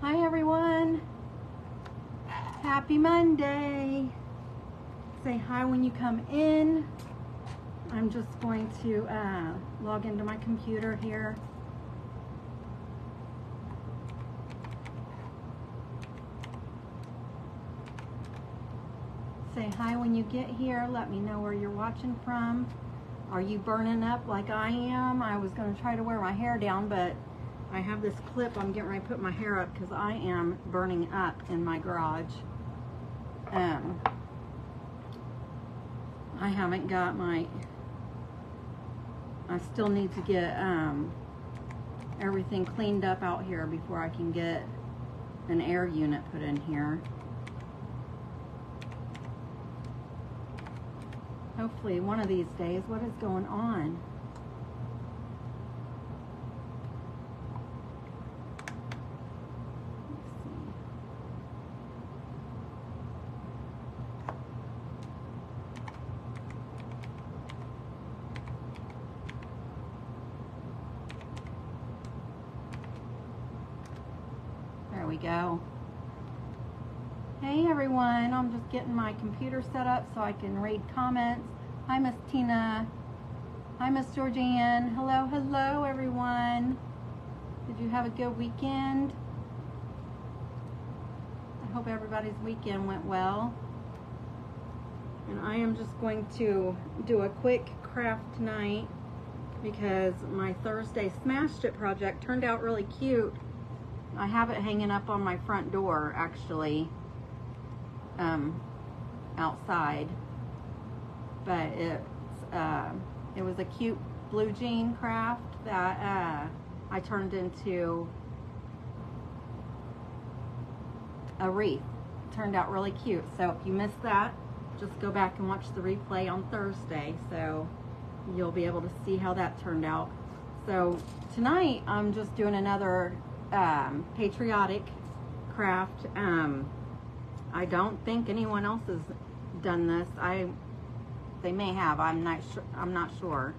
Hi everyone. Happy Monday. Say hi when you come in. I'm just going to log into my computer here. Say hi when you get here. Let me know where you're watching from. Are you burning up like I am? I was going to try to wear my hair down, but I have this clip. I'm getting ready to put my hair up because I am burning up in my garage. I haven't got my... I still need to get everything cleaned up out here before I can get an air unit put in here. Hopefully one of these days. What is going on? There we go. Hey everyone, I'm just getting my computer set up so I can read comments. Hi Miss Tina. Hi Miss Georgianne. Hello, hello everyone. Did you have a good weekend? I hope everybody's weekend went well. And I am just going to do a quick craft tonight because my Thursday Smashed It project turned out really cute. I have it hanging up on my front door, actually, outside. But it was a cute blue jean craft that I turned into a wreath. It turned out really cute. So if you missed that, just go back and watch the replay on Thursday. So you'll be able to see how that turned out. So tonight I'm just doing another patriotic craft. I don't think anyone else has done this. They may have. I'm not sure.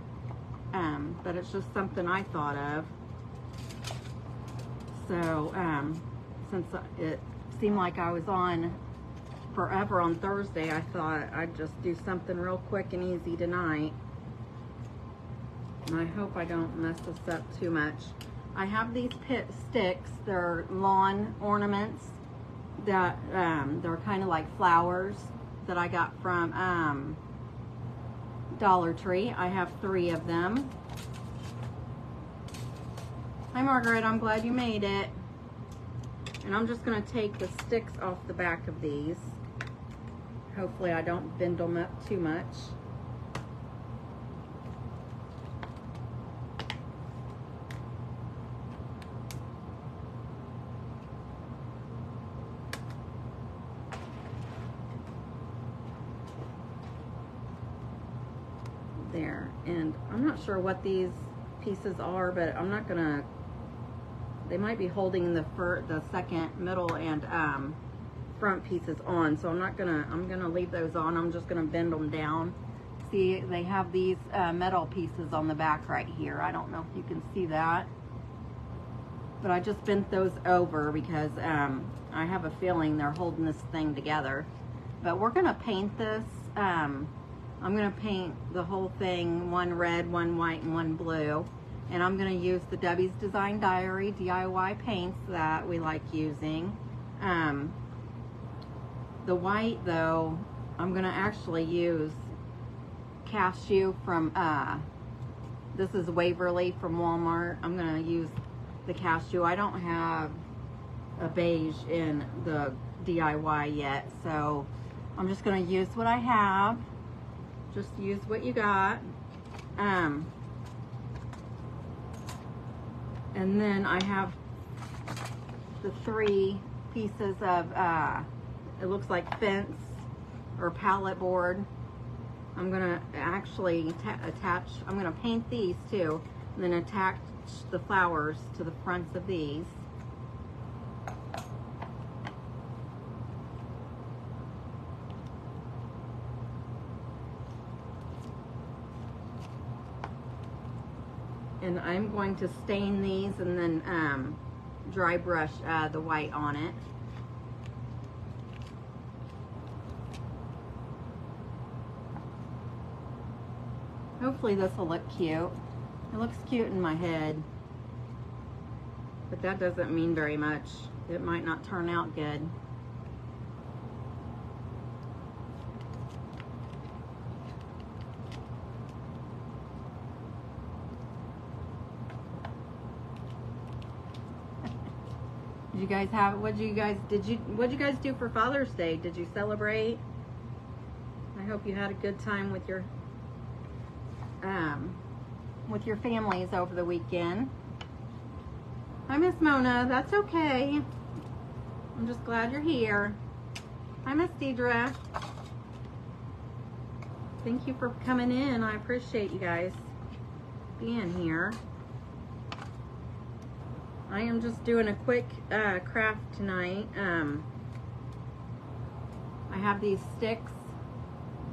But it's just something I thought of. So since it seemed like I was on forever on Thursday, I thought I'd just do something real quick and easy tonight. And I hope I don't mess this up too much. I have these pit sticks. They're lawn ornaments that they're kind of like flowers that I got from Dollar Tree. I have 3 of them. Hi Margaret, I'm glad you made it. And I'm just going to take the sticks off the back of these. Hopefully I don't bend them up too much. There, and I'm not sure what these pieces are, but I'm not gonna, they might be holding the second, middle, and front pieces on, so I'm gonna leave those on. I'm just gonna bend them down. See, they have these metal pieces on the back right here. I don't know if you can see that, but I just bent those over because I have a feeling they're holding this thing together. But we're gonna paint this. I'm going to paint the whole thing, one red, one white, and one blue. And I'm going to use the Debbie's Design Diary DIY paints that we like using. The white, though, I'm going to actually use cashew from, this is Waverly from Walmart. I'm going to use the cashew. I don't have a beige in the DIY yet, so I'm just going to use what I have. Just use what you got. And then I have the 3 pieces of, it looks like fence or pallet board. I'm gonna actually attach, I'm gonna paint these too, and then attach the flowers to the fronts of these. And I'm going to stain these and then dry brush the white on it. Hopefully this will look cute. It looks cute in my head, but that doesn't mean very much. It might not turn out good. Did you guys have, what'd you guys do for Father's Day? Did you celebrate? I hope you had a good time with your families over the weekend. Hi, Miss Mona. That's okay. I'm just glad you're here. Hi, Miss Deidre. Thank you for coming in. I appreciate you guys being here. I am just doing a quick craft tonight. I have these sticks.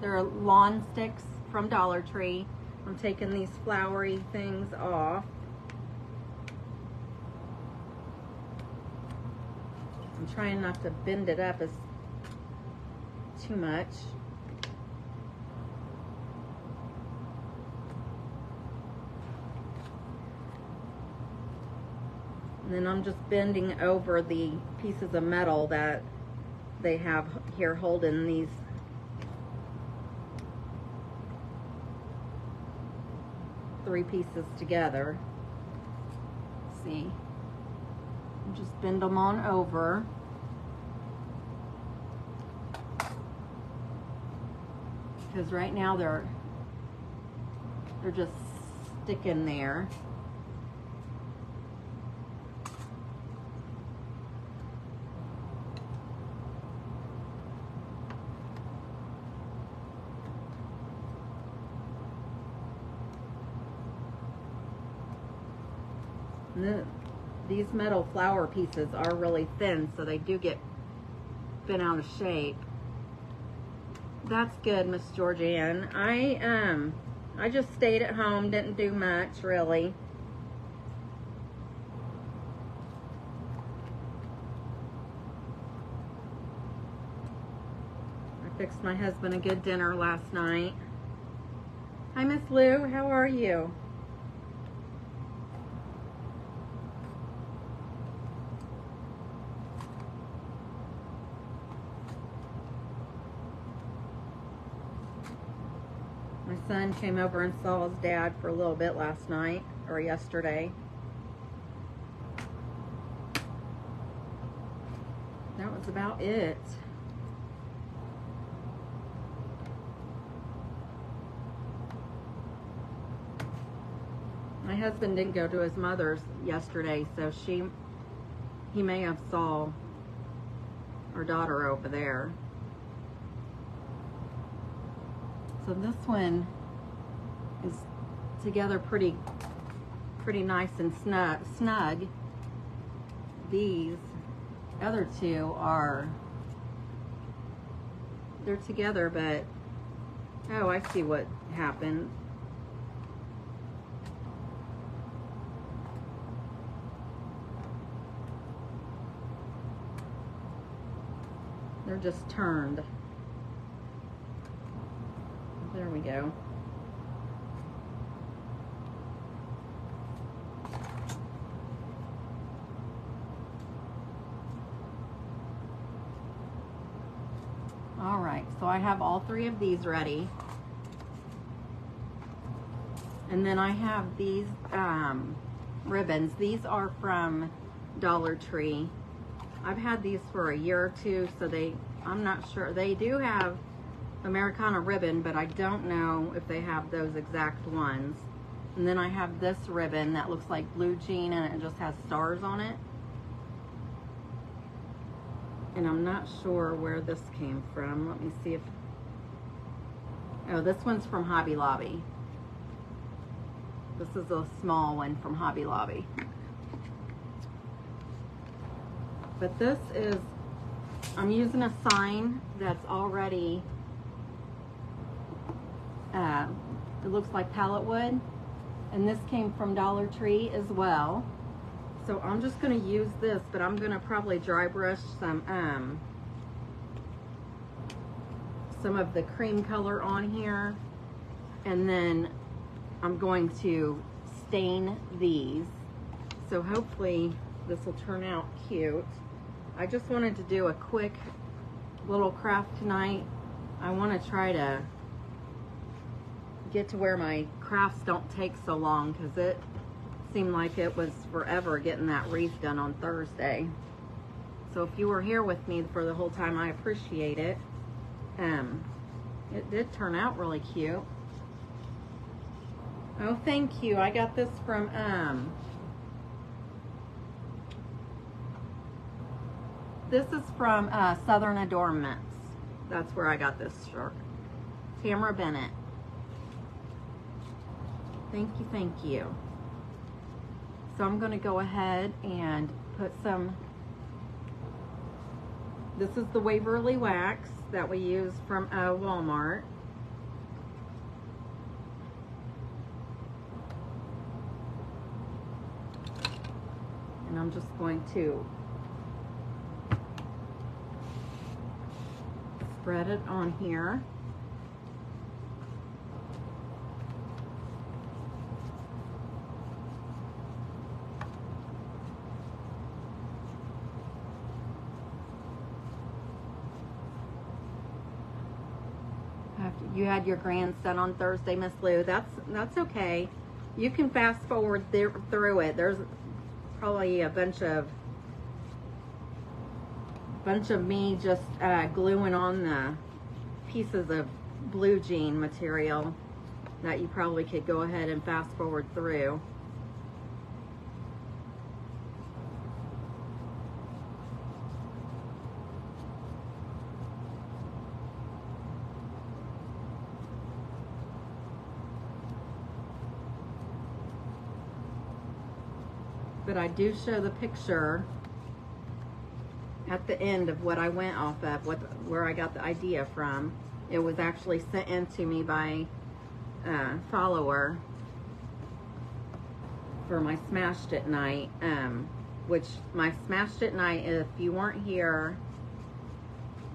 They're lawn sticks from Dollar Tree. I'm taking these flowery things off. I'm trying not to bend it up as too much. And then I'm just bending over the pieces of metal that they have here holding these three pieces together. See, just bend them on over. Because right now they're just sticking there. These metal flower pieces are really thin, so they do get bent out of shape. That's good, Miss Georgianne. I just stayed at home, didn't do much really. I fixed my husband a good dinner last night. Hi, Miss Lou. How are you? My son came over and saw his dad for a little bit last night, or yesterday. That was about it. My husband didn't go to his mother's yesterday, so he may have saw our daughter over there. So this one is together pretty nice and snug. These other two they're together, but oh, I see what happened. They're just turned. There we go. All right, so I have all three of these ready. And then I have these ribbons. These are from Dollar Tree. I've had these for a year or two, so I'm not sure. They do have Americana ribbon, but I don't know if they have those exact ones. And then I have this ribbon that looks like blue jean and it just has stars on it. And I'm not sure where this came from. Let me see if, oh, this one's from Hobby Lobby. This is a small one from Hobby Lobby. But this is, I'm using a sign that's already, it looks like pallet wood, and this came from Dollar Tree as well. So I'm just going to use this, but I'm going to probably dry brush some of the cream color on here, and then I'm going to stain these. So hopefully this will turn out cute. I just wanted to do a quick little craft tonight. I want to try to get to where my crafts don't take so long, because it seemed like it was forever getting that wreath done on Thursday. So if you were here with me for the whole time, I appreciate it. It did turn out really cute. Oh, thank you. I got this from this is from Southern Adornments. That's where I got this shirt. Tamara Bennett. Thank you, thank you. So I'm going to go ahead and put some, this is the Waverly wax that we use from Walmart. And I'm just going to spread it on here. You had your grandson on Thursday, Miss Lou. That's okay. You can fast forward through it. There's probably a bunch of me just gluing on the pieces of blue jean material that you probably could go ahead and fast forward through. But I do show the picture at the end of what I went off of, where I got the idea from. It was actually sent in to me by a follower for my Smashed It night, which my Smashed It night, if you weren't here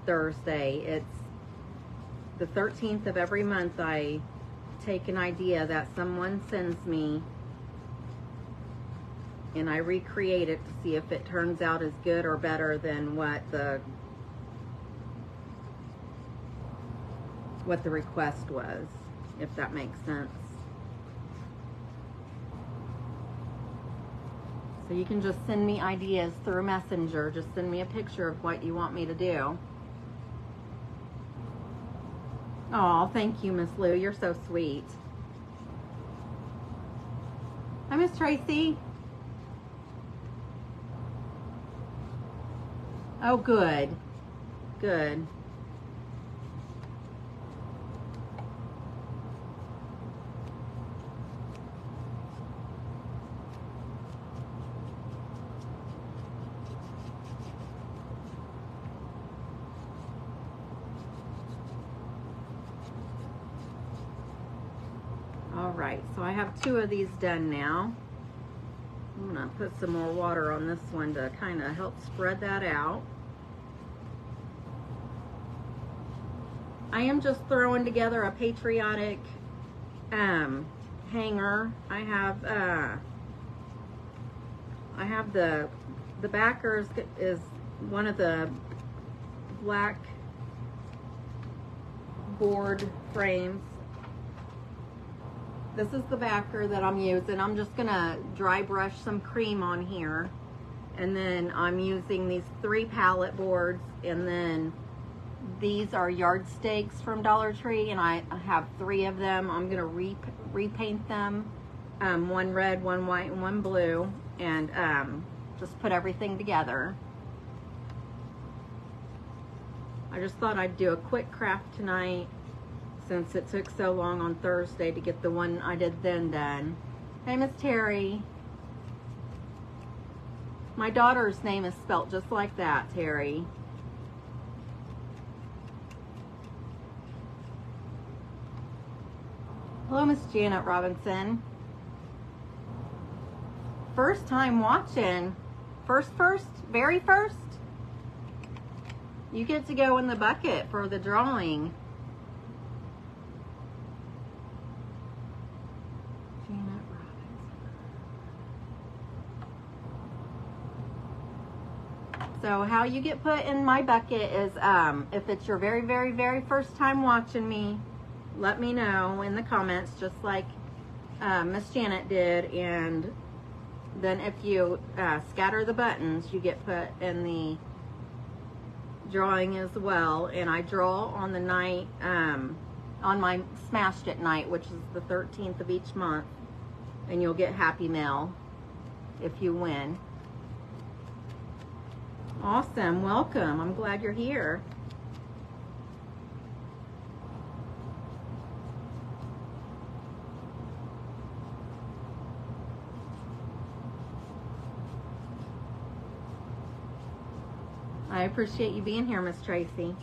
Thursday, it's the 13th of every month. I take an idea that someone sends me and I recreate it to see if it turns out as good or better than what the request was, if that makes sense. So you can just send me ideas through Messenger. Just send me a picture of what you want me to do. Oh, thank you, Miss Lou. You're so sweet. Hi, Miss Tracy. Oh, good. Good. All right, so I have 2 of these done now. I'm gonna put some more water on this one to kind of help spread that out. I am just throwing together a patriotic hanger. I have the backer is one of the black board frames. This is the backer that I'm using. I'm just gonna dry brush some cream on here, and then I'm using these 3 palette boards, and then these are yard stakes from Dollar Tree, and I have 3 of them. I'm gonna repaint them, 1 red, 1 white, and 1 blue, and just put everything together. I just thought I'd do a quick craft tonight, since it took so long on Thursday to get the one I did then done. Hey, Miss Terry. My daughter's name is spelt just like that, Terry. Hello, Miss Janet Robinson. First time watching. Very first. You get to go in the bucket for the drawing. So how you get put in my bucket is if it's your very first time watching me, let me know in the comments, just like Miss Janet did, and then if you scatter the buttons, you get put in the drawing as well. And I draw on the night, on my Smashed It night, which is the 13th of each month, and you'll get Happy Mail if you win. Awesome, welcome. I'm glad you're here. I appreciate you being here, Miss Tracy.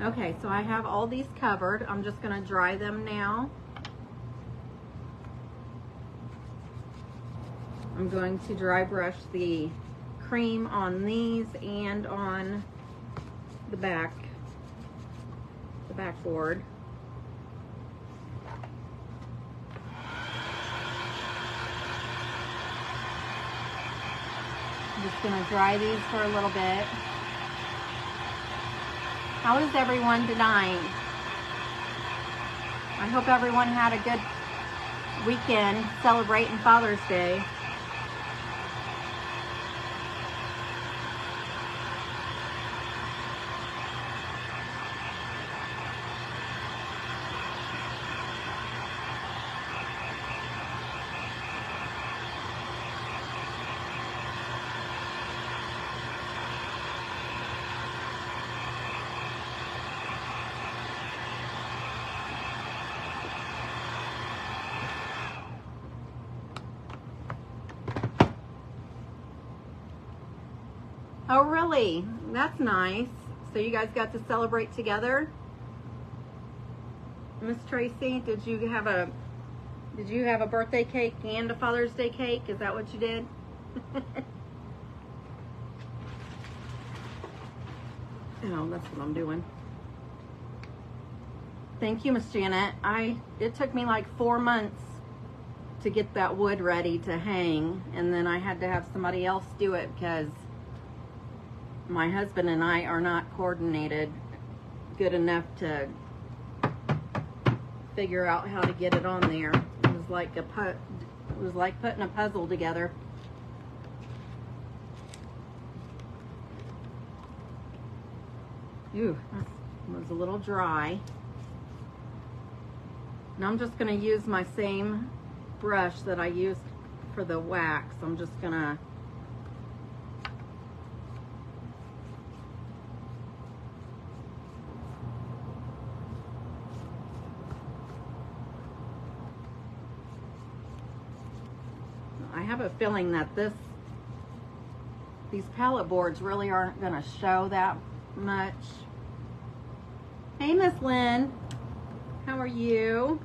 Okay, so I have all these covered. I'm just going to dry them now. I'm going to dry brush the cream on these and on the backboard. I'm just going to dry these for a little bit. How is everyone tonight? I hope everyone had a good weekend celebrating Father's Day. Oh, really? That's nice. So you guys got to celebrate together? Miss Tracy, did you have a birthday cake and a Father's Day cake? Is that what you did? Oh, that's what I'm doing. Thank you, Miss Janet. It took me like 4 months to get that wood ready to hang, and then I had to have somebody else do it because my husband and I are not coordinated good enough to figure out how to get it on there. It was like putting a puzzle together. Ooh, that was a little dry. Now I'm just going to use my same brush that I used for the wax. I'm just going to I have a feeling that these palette boards really aren't going to show that much. Hey, Miss Lynn, how are you?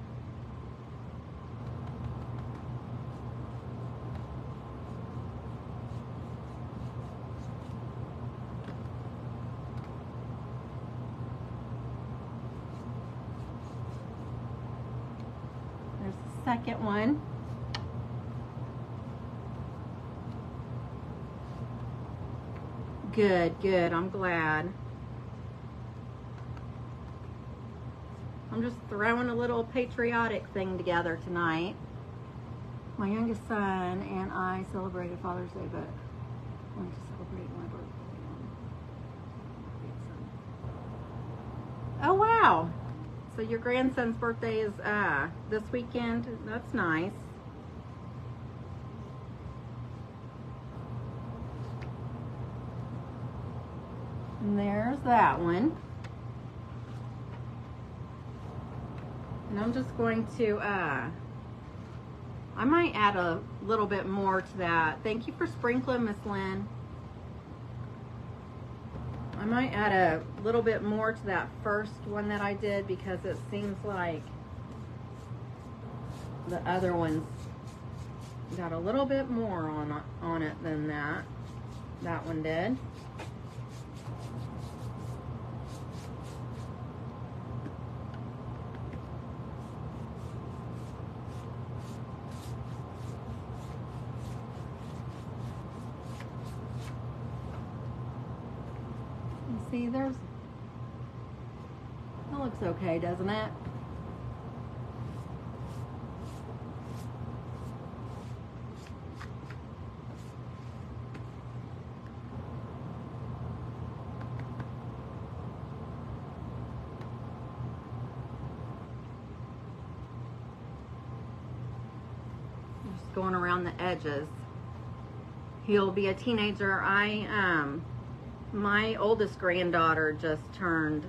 There's the second one. Good, good. I'm glad. I'm just throwing a little patriotic thing together tonight. My youngest son and I celebrated Father's Day, but I want to celebrate my birthday. Oh, wow. So your grandson's birthday is this weekend. That's nice. And there's that one. And I'm just going to, I might add a little bit more to that. Thank you for sprinkling, Miss Lynn. I might add a little bit more to that first one that I did because it seems like The other one's got a little bit more on it than that one did. You see, that looks okay, doesn't it? Going around the edges. He'll be a teenager. My oldest granddaughter just turned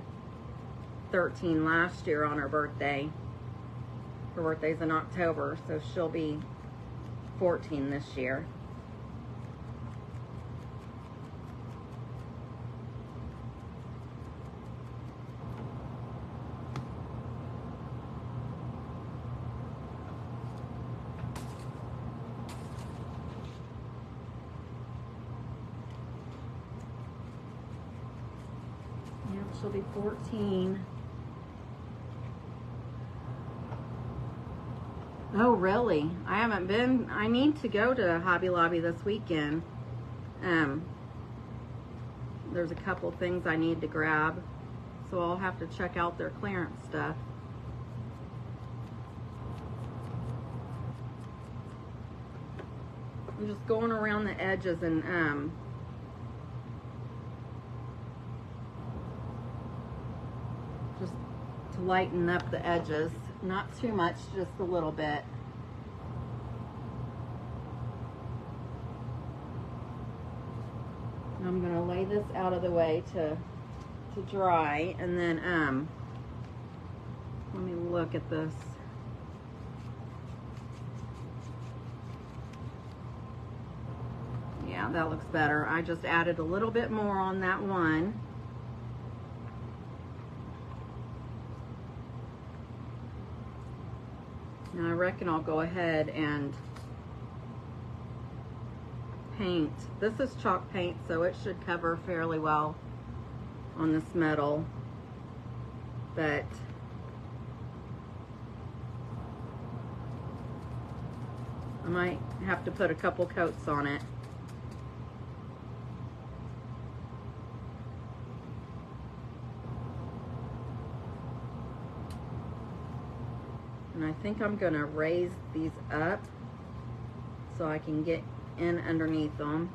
13 last year on her birthday. Her birthday's in October, so she'll be 14 this year. She'll be 14. Oh, really? I haven't been. I need to go to Hobby Lobby this weekend. There's a couple things I need to grab, so I'll have to check out their clearance stuff. I'm just going around the edges and just to lighten up the edges. Not too much, just a little bit. And I'm gonna lay this out of the way to dry, and then let me look at this. Yeah, that looks better. I just added a little bit more on that one. Now I reckon I'll go ahead and paint. This is chalk paint, so it should cover fairly well on this metal, but I might have to put a couple coats on it. And I think I'm gonna raise these up so I can get in underneath them.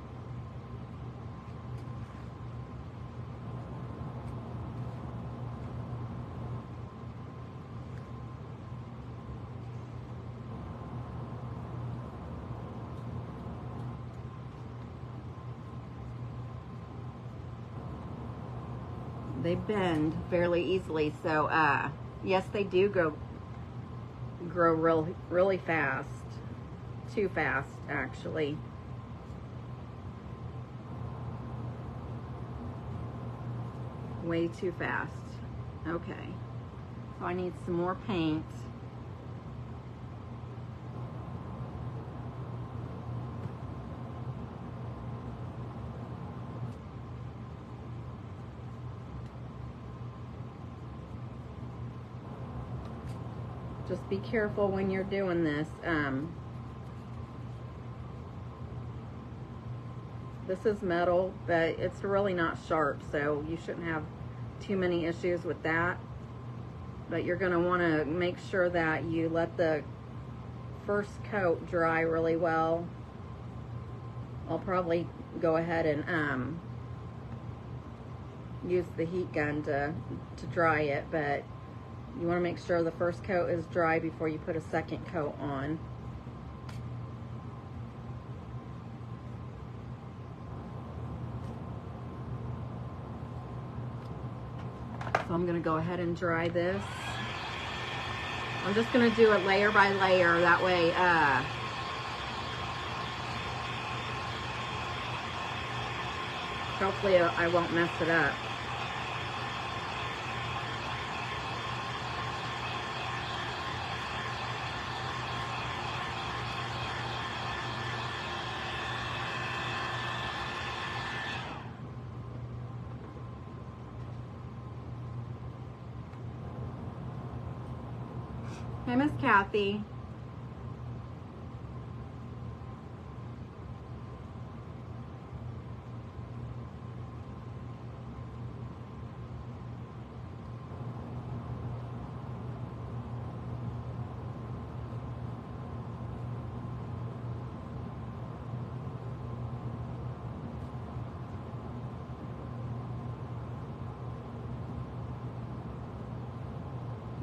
They bend fairly easily, so yes, they do grow really fast. Too fast, actually. Way too fast. Okay, so I need some more paint. Just be careful when you're doing this. This is metal, but it's really not sharp, so you shouldn't have too many issues with that. But you're going to want to make sure that you let the first coat dry really well. I'll probably go ahead and use the heat gun to dry it, but you want to make sure the first coat is dry before you put a second coat on. So I'm going to go ahead and dry this. I'm just going to do it layer by layer, that way hopefully I won't mess it up. Hey, Miss Kathy.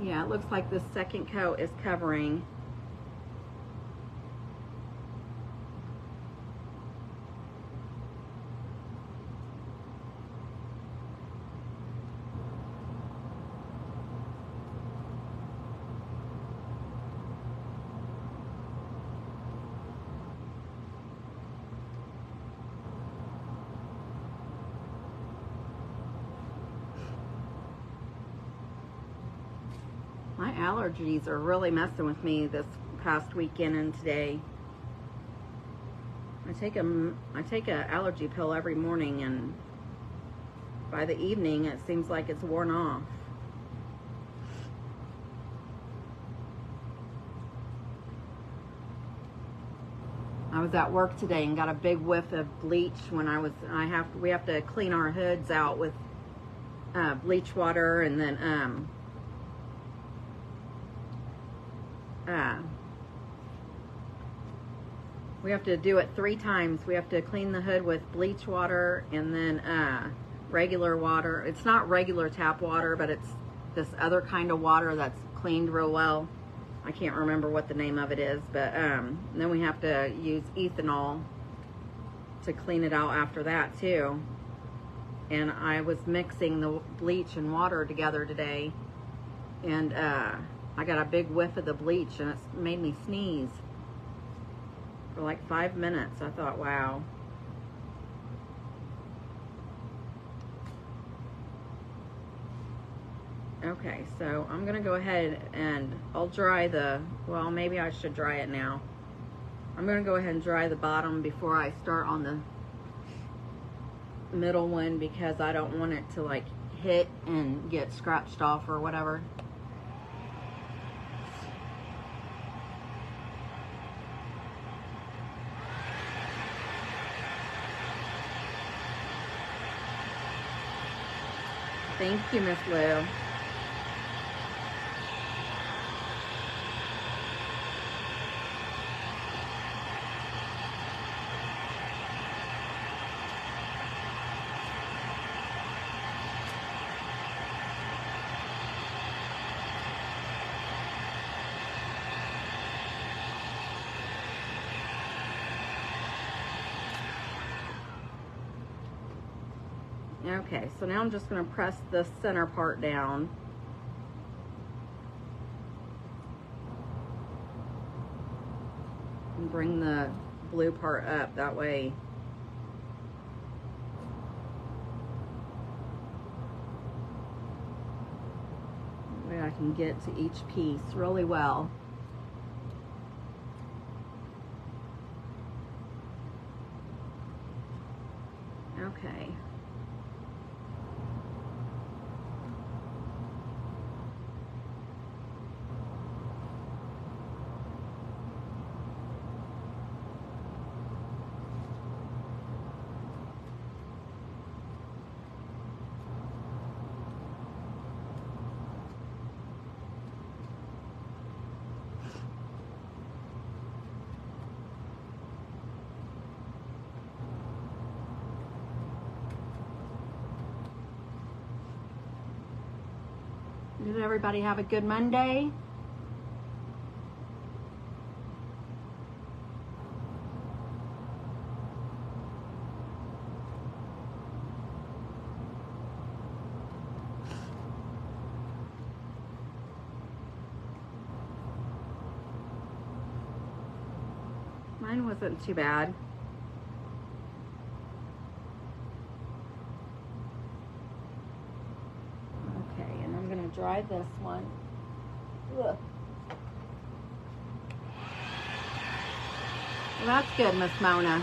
Yeah, it looks like this second coat is covering. My allergies are really messing with me this past weekend and today. I take a allergy pill every morning, and by the evening it seems like it's worn off. I was at work today and got a big whiff of bleach when we have to clean our hoods out with bleach water, and then we have to do it 3 times. We have to clean the hood with bleach water and then regular water. It's not regular tap water, but it's this other kind of water that's cleaned real well. I can't remember what the name of it is, but then we have to use ethanol to clean it out after that too. And I was mixing the bleach and water together today, and I got a big whiff of the bleach, and it made me sneeze for like 5 minutes. I thought, wow. Okay, so I'm gonna go ahead and I'll dry well, maybe I should dry it now. I'm gonna go ahead and dry the bottom before I start on the middle one, because I don't want it to like hit and get scratched off or whatever. Thank you, Miss Lou. Okay, so now I'm just going to press the center part down. And bring the blue part up, that way I can get to each piece really well. Okay. Did everybody have a good Monday? Mine wasn't too bad. Dry this one. Ugh. Well, that's good, Miss Mona.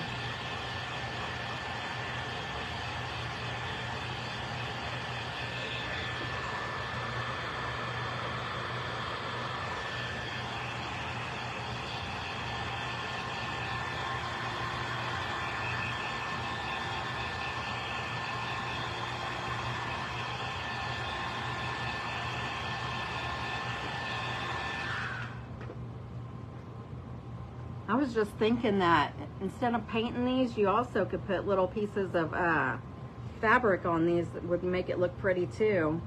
was just thinking that instead of painting these, you also could put little pieces of fabric on these that would make it look pretty too.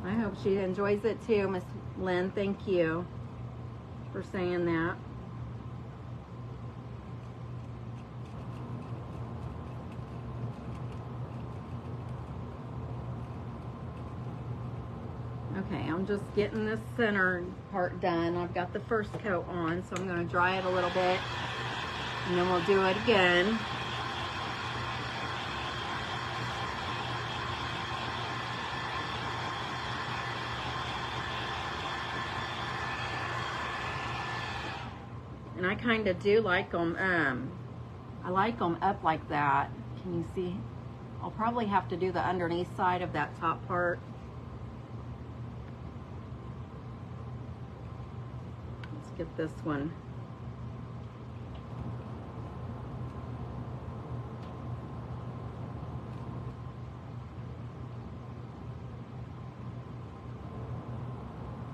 I hope she enjoys it too, Miss Lynn. Thank you for saying that. Okay, I'm just getting this center part done. I've got the first coat on, so I'm going to dry it a little bit, and then we'll do it again. And I kind of do like them, I like them up like that. Can you see? I'll probably have to do the underneath side of that top part. Let's get this one.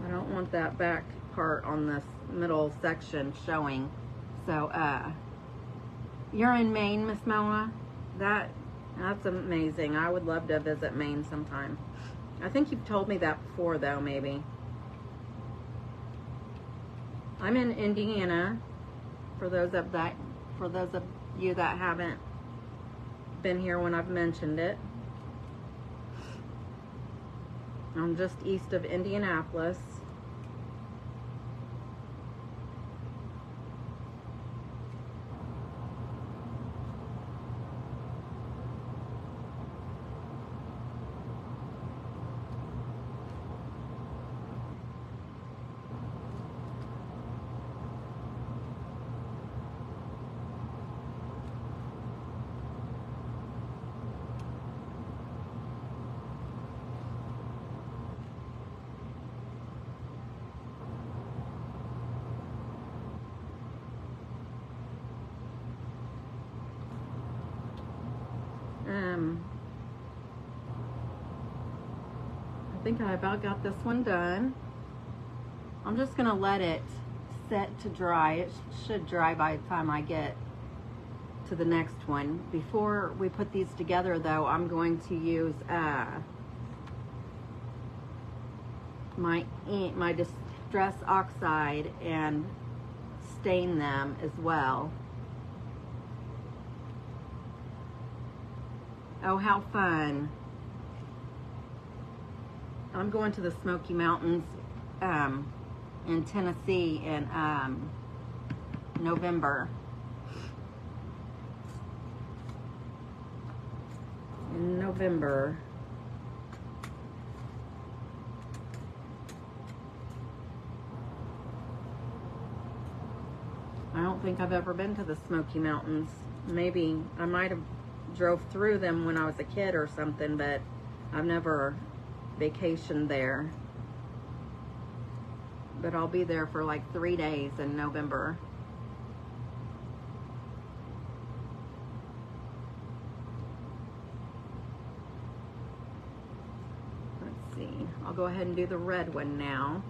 I don't want that back part on this middle section showing. So you're in Maine, Miss Moa? That's amazing. I would love to visit Maine sometime. I think you've told me that before though, maybe. I'm in Indiana, for those of you that haven't been here when I've mentioned it. I'm just east of Indianapolis. I think I about got this one done. I'm just gonna let it set to dry. It should dry by the time I get to the next one. Before we put these together though, I'm going to use my Distress Oxide and stain them as well. Oh, how fun. I'm going to the Smoky Mountains in Tennessee in November. In November. I don't think I've ever been to the Smoky Mountains. Maybe I might have drove through them when I was a kid or something, but I've never vacationed there. But I'll be there for like 3 days in November. Let's see. I'll go ahead and do the red one now.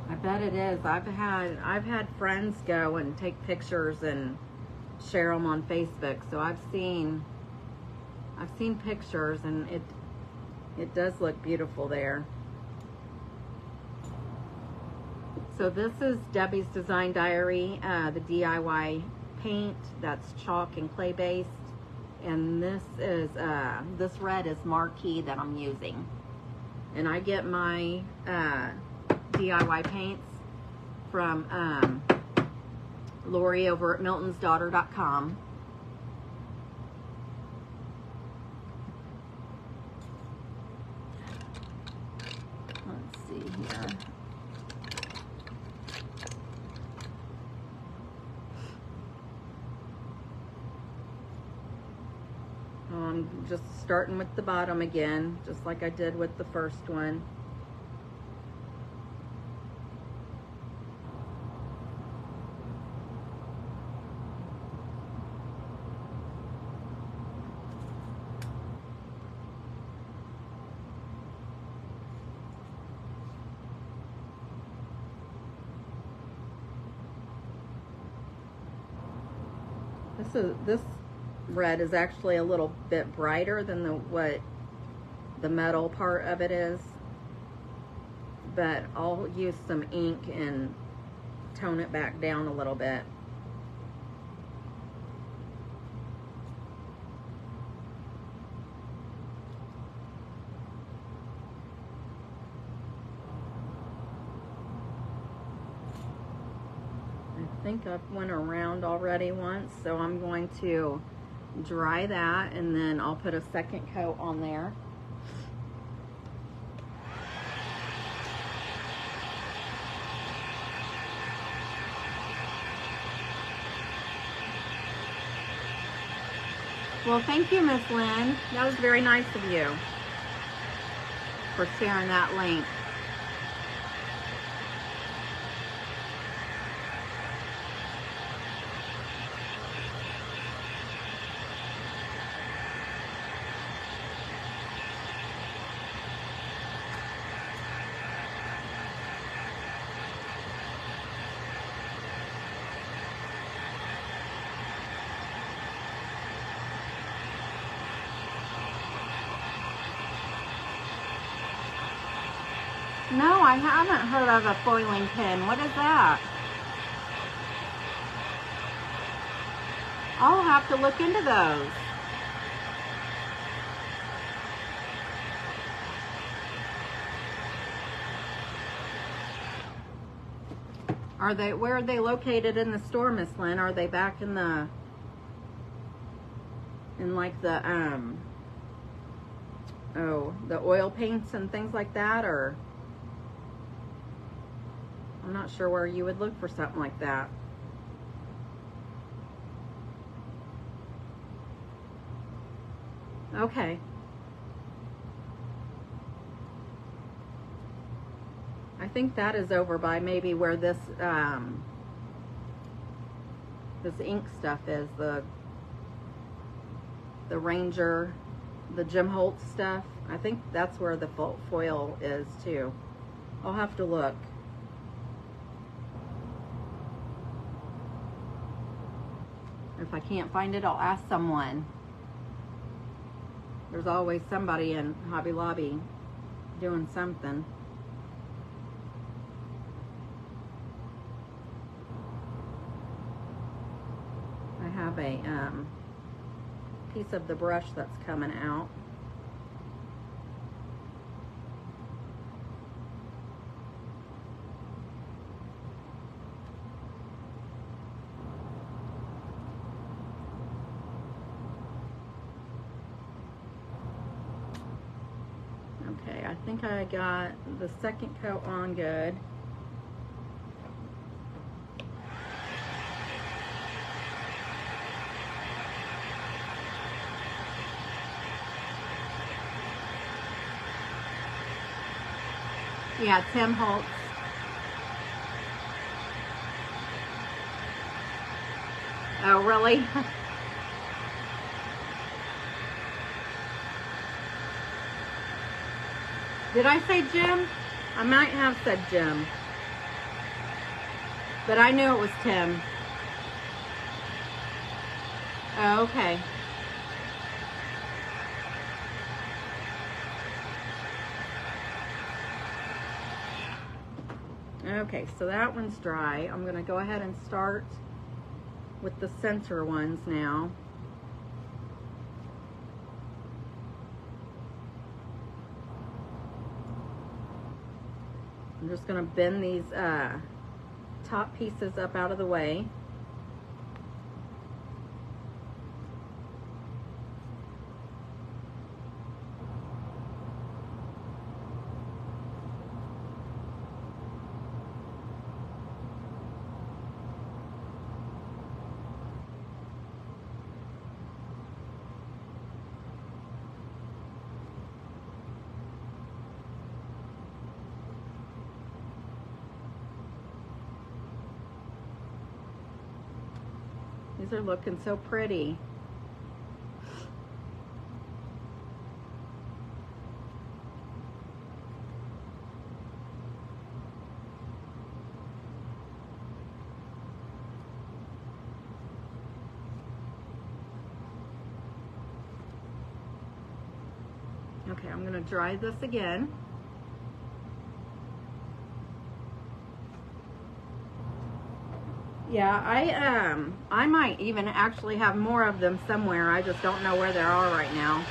I bet it is. I've had friends go and take pictures and share them on Facebook, so I've seen I've seen pictures and it does look beautiful there. So this is Debbie's Design Diary, the DIY paint that's chalk and clay based. And this is, this red is Marquee that I'm using. And I get my DIY paints from Lori over at miltonsdaughter.com. Let's see here. I'm just starting with the bottom again, just like I did with the first one. This red is actually a little bit brighter than what the metal part of it is, but I'll use some ink and tone it back down a little bit. I think I've went around already once, so I'm going to dry that and then I'll put a second coat on there. Well, thank you, Miss Lynn. That was very nice of you for sharing that link. No, I haven't heard of a foiling pin. What is that? I'll have to look into those. Are they, where are they located in the store, Miss Lynn? Are they back in the, like the, the oil paints and things like that, or? I'm not sure where you would look for something like that. Okay. I think that is over by maybe where this this ink stuff is, the Ranger, the Jim Holt stuff. I think that's where the foil is too. I'll have to look. If I can't find it, I'll ask someone. There's always somebody in Hobby Lobby doing something. I have a piece of the brush that's coming out. Okay, I think I got the second coat on good. Yeah, Tim Holtz. Oh, really? Did I say Jim? I might have said Jim. But I knew it was Tim. Oh, okay. Okay, so that one's dry. I'm going to go ahead and start with the center ones now. I'm just going to bend these top pieces up out of the way. These are looking so pretty. Okay, I'm going to dry this again. Yeah, I might even actually have more of them somewhere. I just don't know where they are right now.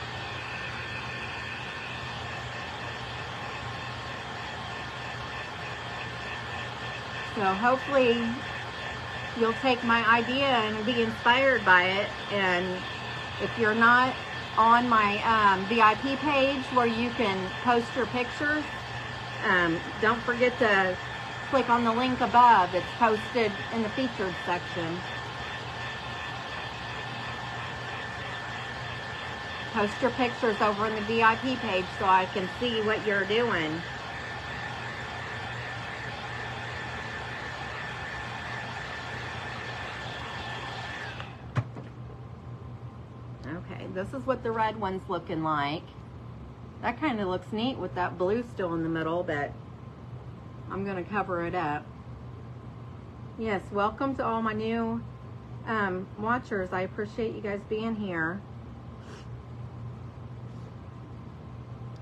So hopefully you'll take my idea and be inspired by it. And if you're not on my VIP page where you can post your pictures, don't forget to click on the link above. It's posted in the featured section. Post your pictures over in the VIP page so I can see what you're doing. Okay, this is what the red one's looking like. That kind of looks neat with that blue still in the middle, but I'm going to cover it up. Yes, welcome to all my new watchers. I appreciate you guys being here.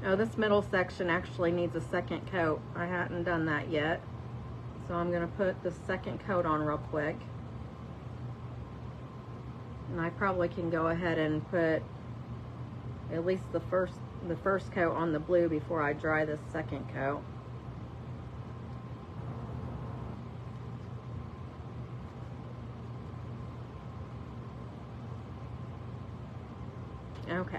Oh, this middle section actually needs a second coat. I hadn't done that yet. So I'm going to put the second coat on real quick. And I probably can go ahead and put at least the first coat on the blue before I dry this second coat. Okay.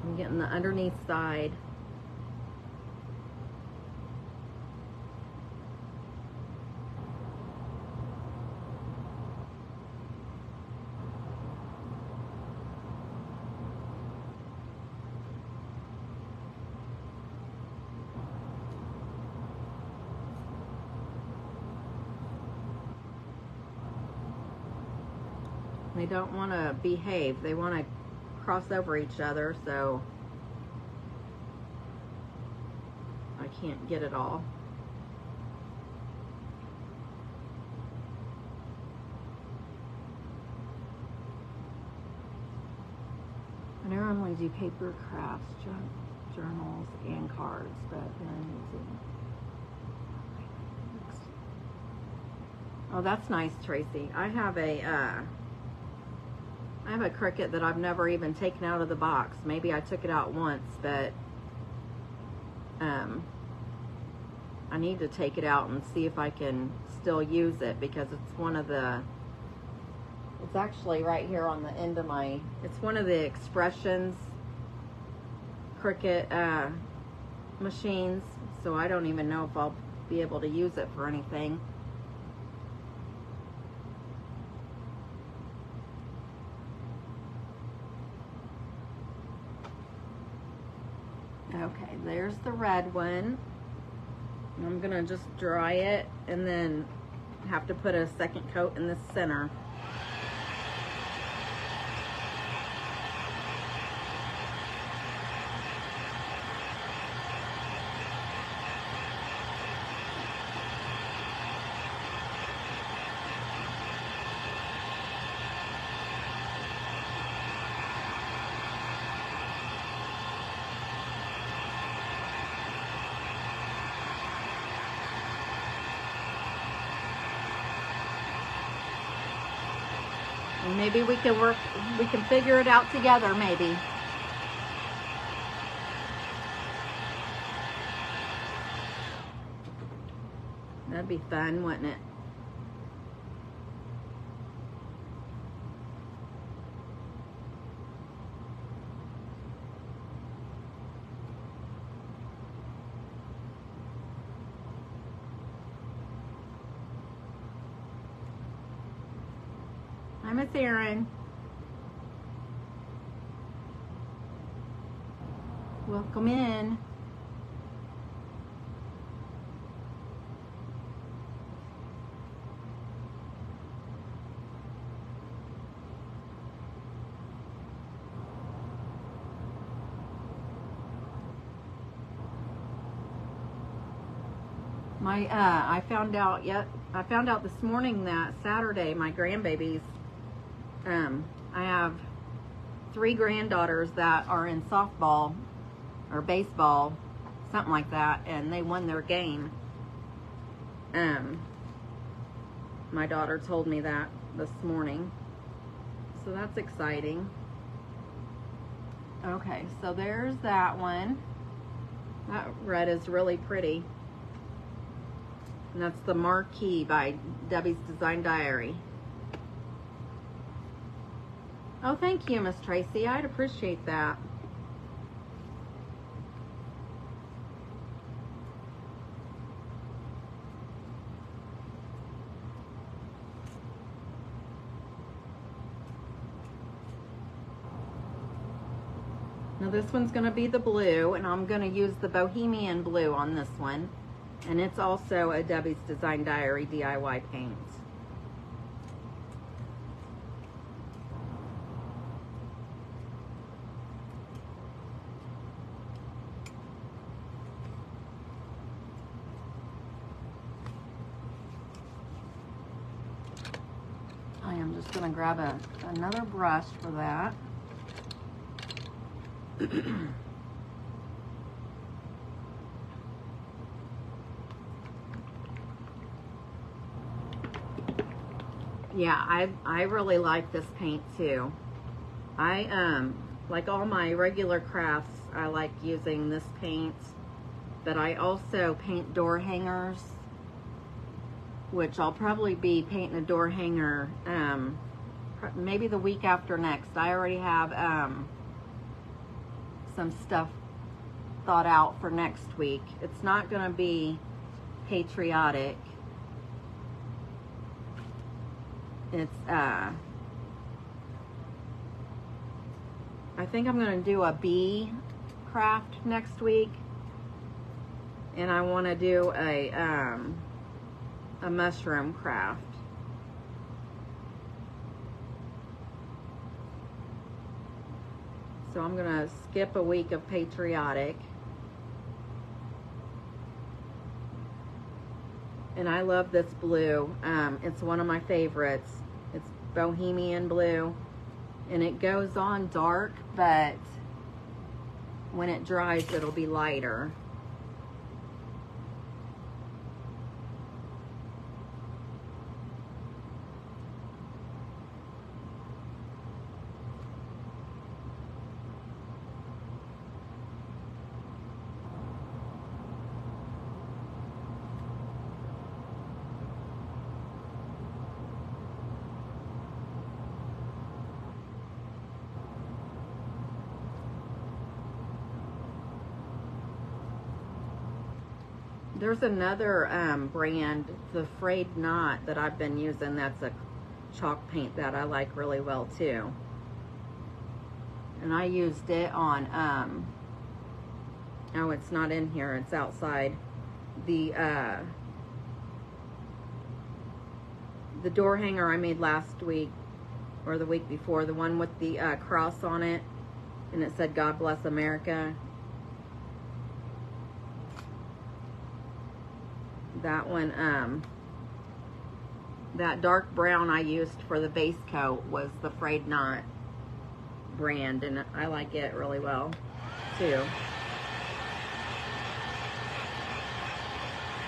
So I'm getting the underneath side. They don't want to behave. They want to cross over each other, so I can't get it all. I normally do paper crafts, journals, and cards, but then oh, that's nice, Tracy. I have a Cricut that I've never even taken out of the box. Maybe I took it out once, but I need to take it out and see if I can still use it, because it's one of the, it's actually right here on the end of my, it's one of the Expressions Cricut machines, so I don't even know if I'll be able to use it for anything. Okay, there's the red one. I'm gonna just dry it and then have to put a second coat in the center. And maybe we can figure it out together, maybe. That'd be fun, wouldn't it? Hi, Miss Erin. Welcome in. I found out this morning that Saturday my grandbabies, I have 3 granddaughters that are in softball or baseball, something like that, and they won their game. My daughter told me that this morning, so that's exciting. Okay, so there's that one. That red is really pretty. And that's the Marquee by Debbie's Design Diary. Oh, thank you, Miss Tracy. I'd appreciate that. Now this one's going to be the blue, and I'm going to use the Bohemian blue on this one. And it's also a Debbie's Design Diary DIY paint. I am just going to grab another brush for that. Yeah, I really like this paint too. Like all my regular crafts, I like using this paint, but I also paint door hangers, which I'll probably be painting a door hanger maybe the week after next. I already have some stuff thought out for next week. It's not going to be patriotic. It's I think I'm going to do a bee craft next week, and I want to do a mushroom craft. So I'm going to skip a week of patriotic. And I love this blue. It's one of my favorites. It's Bohemian blue. And it goes on dark, but when it dries, it'll be lighter. There's another brand, the Frayed Knot, that I've been using. That's a chalk paint that I like really well too. And I used it on, oh, it's not in here, it's outside. The door hanger I made last week, or the week before, the one with the cross on it, and it said, "God bless America." That one, that dark brown I used for the base coat was the Frayed Knot brand, and I like it really well too.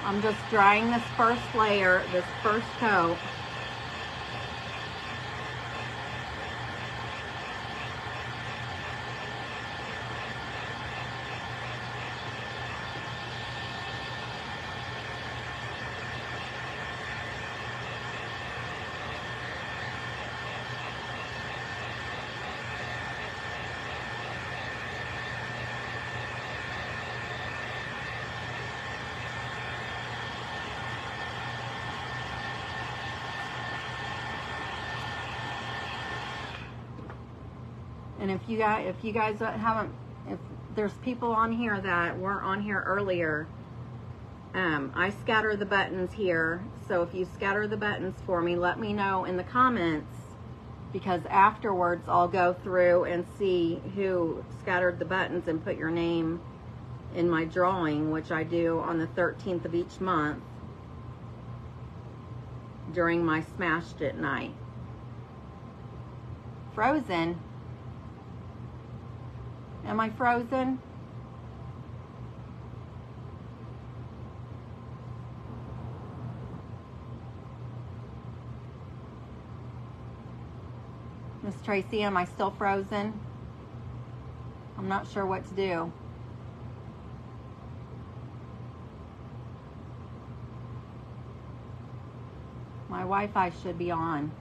I'm just drying this first layer, this first coat. And if you guys haven't, if there's people on here that weren't on here earlier, I scatter the buttons here. So if you scatter the buttons for me, let me know in the comments, because afterwards I'll go through and see who scattered the buttons and put your name in my drawing, which I do on the 13th of each month during my Smashed It night. Frozen? Am I frozen? Miss Tracy, am I still frozen? I'm not sure what to do. My Wi-Fi should be on.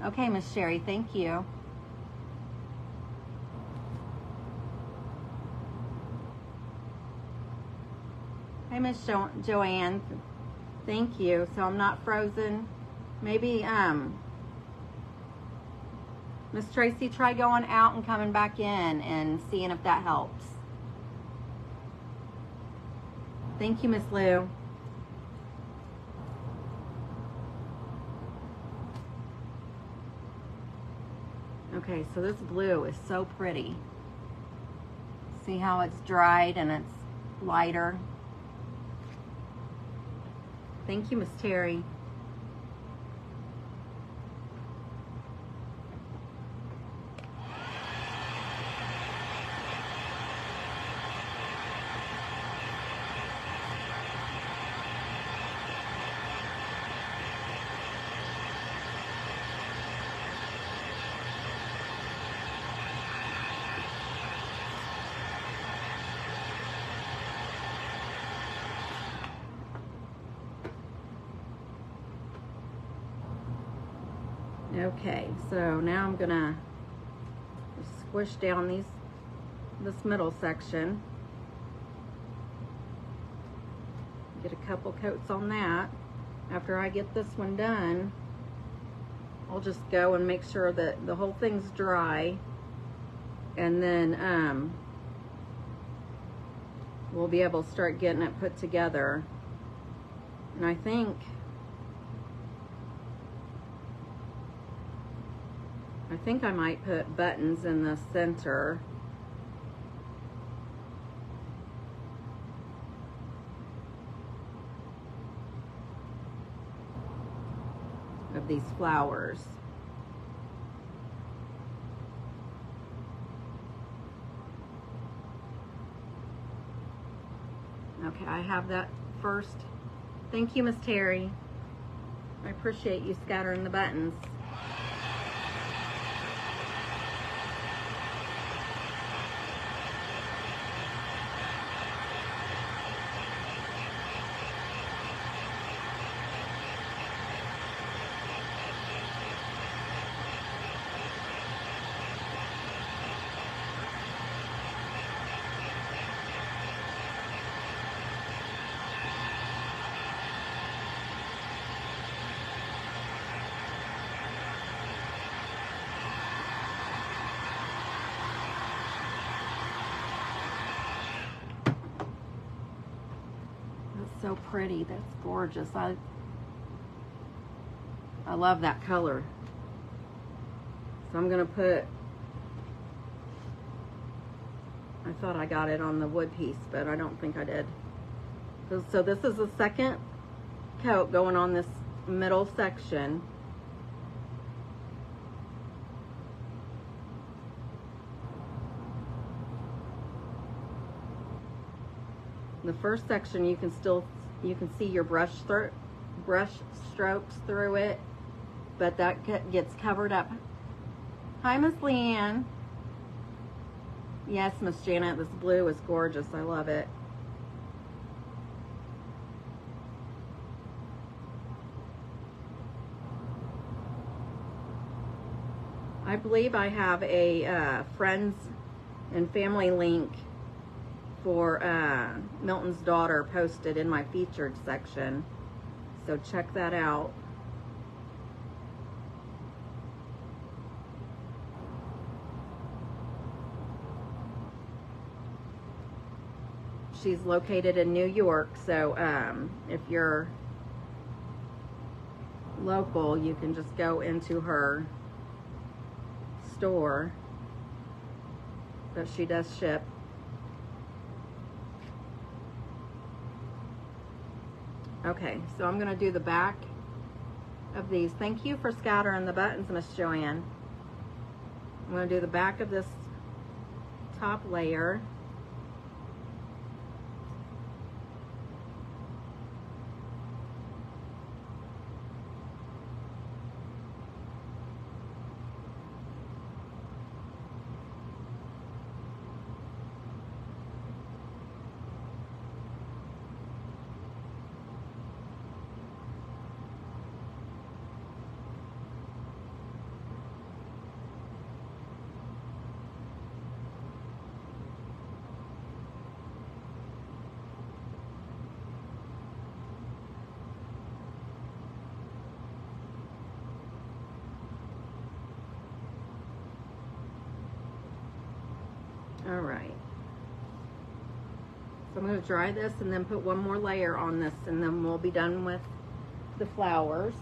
Okay, Miss Sherry, thank you. Hey, Miss Joanne, thank you. So I'm not frozen. Maybe, Miss Tracy, try going out and coming back in and seeing if that helps. Thank you, Miss Lou. Okay, so this blue is so pretty. See how it's dried and it's lighter? Thank you, Miss Terry. Okay, so now I'm gonna squish down this middle section. Get a couple coats on that. After I get this one done, I'll just go and make sure that the whole thing's dry, and then we'll be able to start getting it put together. And I think I might put buttons in the center. Of these flowers. Okay, I have that first. Thank you, Miss Terry. I appreciate you scattering the buttons. So pretty. That's gorgeous. I love that color. So I'm gonna put, I thought I got it on the wood piece, but I don't think I did. So this is the second coat going on this middle section. The first section you can see your brush strokes through it, but that gets covered up. Hi, Miss Leanne. Yes, Miss Janet, this blue is gorgeous. I love it. I believe I have a friends and family link for Milton's daughter posted in my featured section, so check that out. She's located in New York, so if you're local, you can just go into her store, but she does ship. Okay, so I'm going to do the back of these. Thank you for scattering the buttons, Miss Joanne. I'm going to do the back of this top layer. All right, so I'm going to dry this and then put one more layer on this, and then we'll be done with the flowers.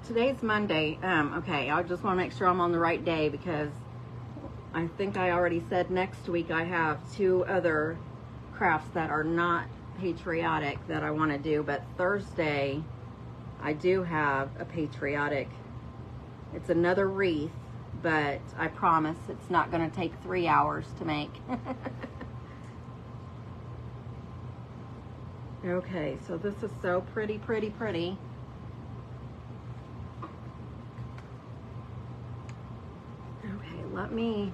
Today's Monday. Okay, I just want to make sure I'm on the right day, because I think I already said next week I have 2 other crafts that are not patriotic that I want to do, but Thursday I do have a patriotic. It's another wreath, but I promise it's not going to take 3 hours to make. Okay, so this is so pretty, pretty, pretty. Okay, let me...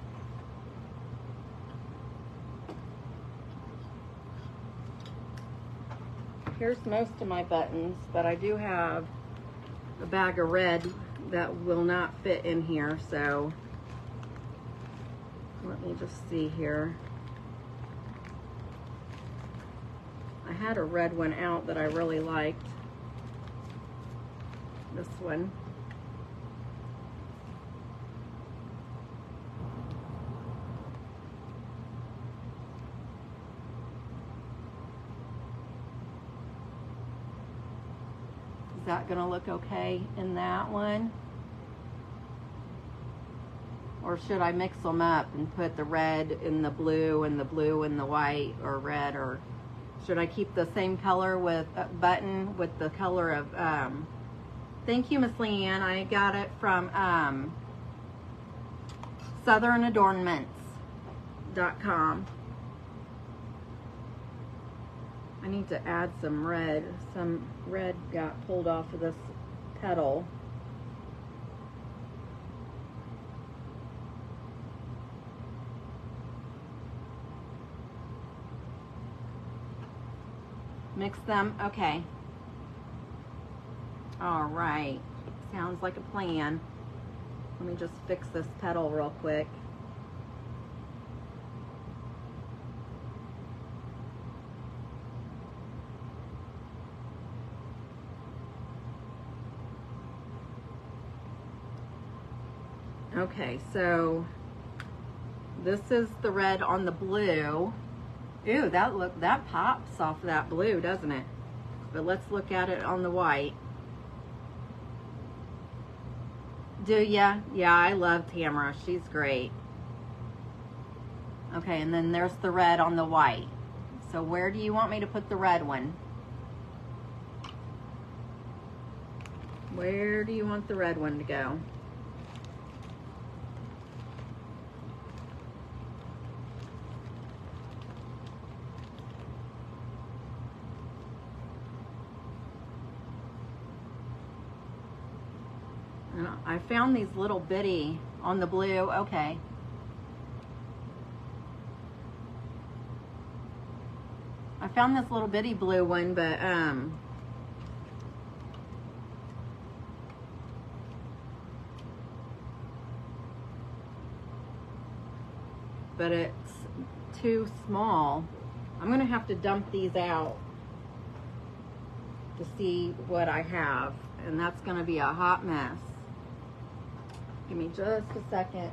Here's most of my buttons, but I do have a bag of red that will not fit in here, so let me just see here. I had a red one out that I really liked. This one. Is that gonna look okay in that one? Or should I mix them up and put the red in the blue and the blue in the white, or red, or should I keep the same color with a button with the color of, thank you, Miss Leanne. I got it from southernadornments.com. I need to add some red. Some red got pulled off of this petal. Mix them, okay. All right, sounds like a plan. Let me just fix this petal real quick. Okay, so this is the red on the blue. Ooh, that pops off that blue, doesn't it? But let's look at it on the white. Do ya? Yeah, I love Tamara. She's great. Okay, and then there's the red on the white. So where do you want me to put the red one? Where do you want the red one to go? And I found these little bitty on the blue. Okay. I found this little bitty blue one, but it's too small. I'm gonna have to dump these out to see what I have, and that's gonna be a hot mess. Give me just a second.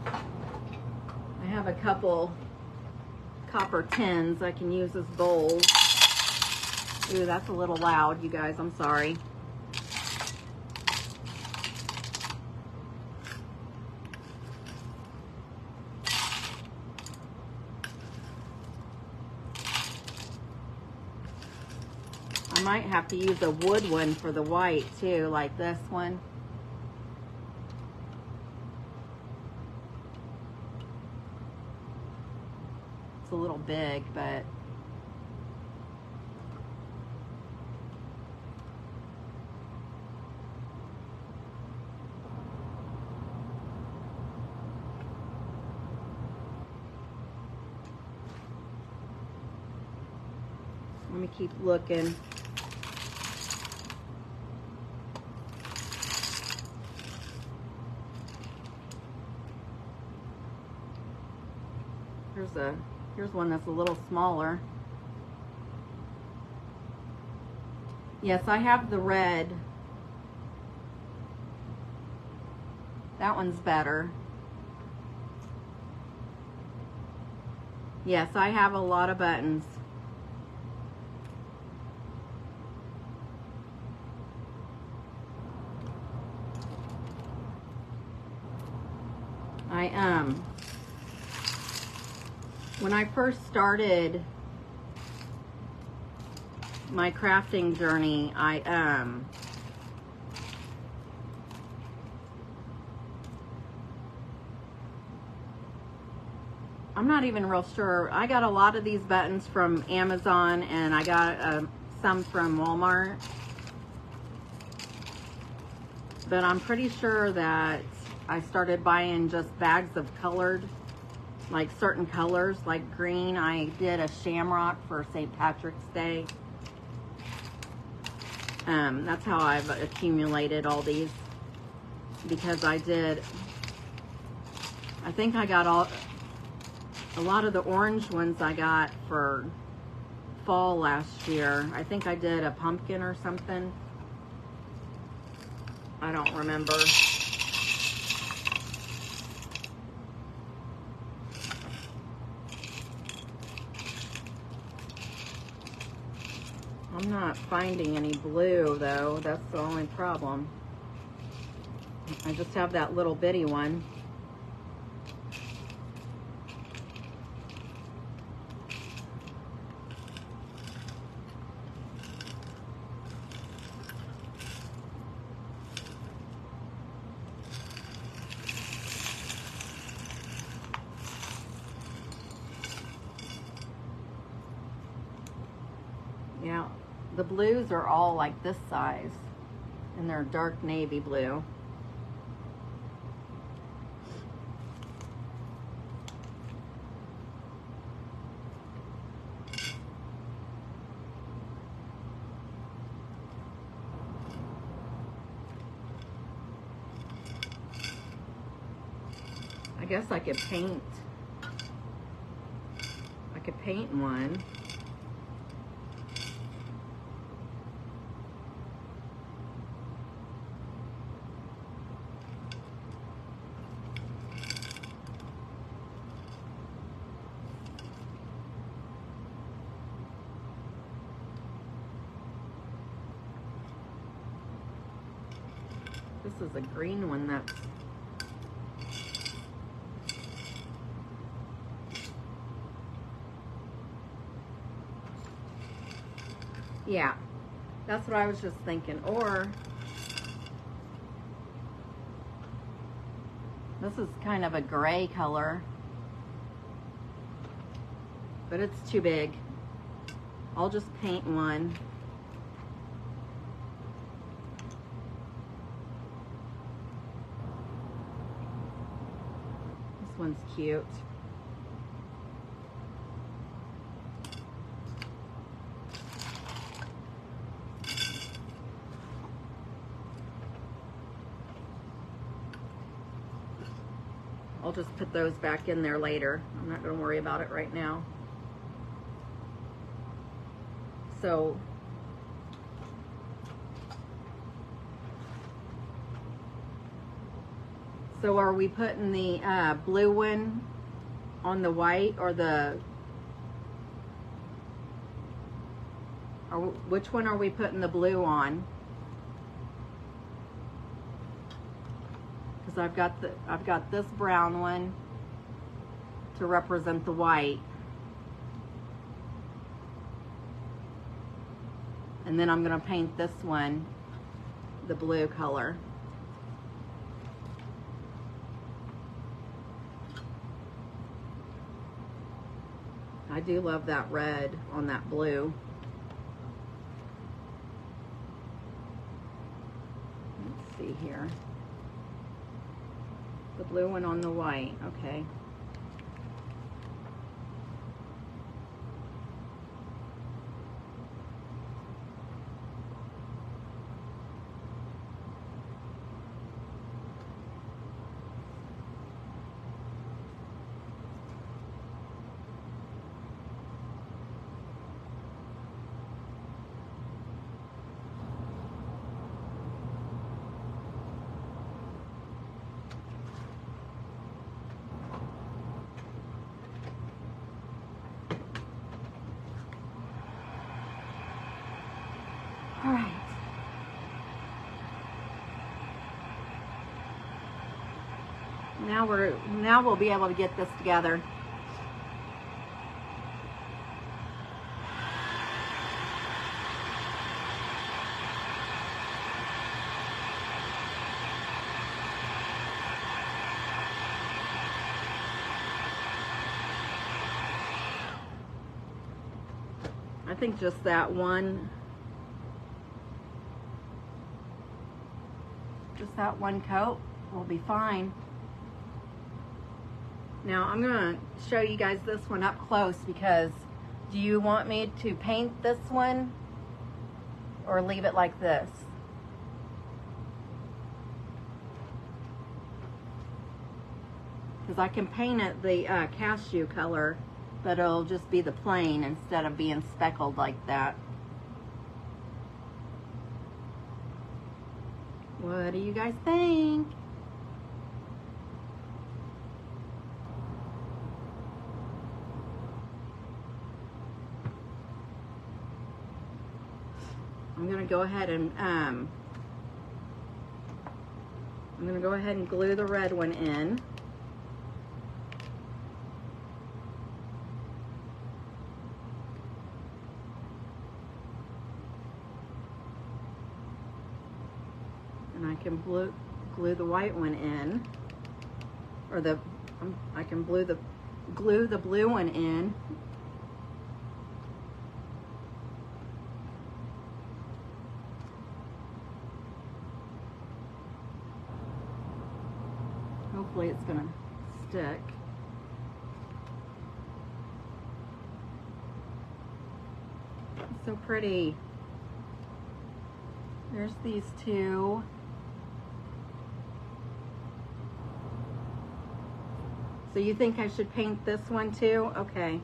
I have a couple copper tins I can use as bowls. Ooh, that's a little loud, you guys, I'm sorry. I might have to use a wood one for the white too, like this one. It's a little big, but let me keep looking. Here's one that's a little smaller. Yes, I have the red. That one's better. Yes, I have a lot of buttons. When I first started my crafting journey, I'm not even real sure. I got a lot of these buttons from Amazon, and I got some from Walmart. But I'm pretty sure that I started buying just bags of colored, like certain colors, like green. I did a shamrock for St. Patrick's Day. That's how I've accumulated all these, because I think I got a lot of the orange ones I got for fall last year. I think I did a pumpkin or something. I don't remember. I'm not finding any blue though. That's the only problem. I just have that little bitty one. Yeah, the blues are all like this size, and they're dark navy blue. I guess I could paint. I could paint one. This is a green one that's yeah, that's what I was just thinking. Or this is kind of a gray color, but it's too big. I'll just paint one. This one's cute. I'll just put those back in there later. I'm not going to worry about it right now. So are we putting the blue one on the white, or which one are we putting the blue on? Because I've got this brown one to represent the white, and then I'm going to paint this one the blue color. I do love that red on that blue. Let's see here. The blue one on the white, okay. All right. Now we'll be able to get this together. I think just that one coat will be fine. Now I'm going to show you guys this one up close, because do you want me to paint this one or leave it like this? Because I can paint it the cashew color, but it'll just be the plain instead of being speckled like that. What do you guys think? I'm going to go ahead and glue the red one in. And I can glue the white one in, or I can glue the blue one in. Hopefully it's gonna stick. It's so pretty. There's these two. So you think I should paint this one too? Okay.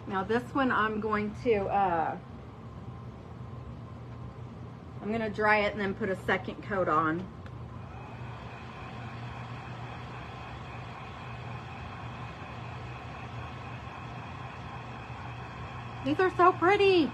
Now this one I'm going to dry it and then put a second coat on. These are so pretty.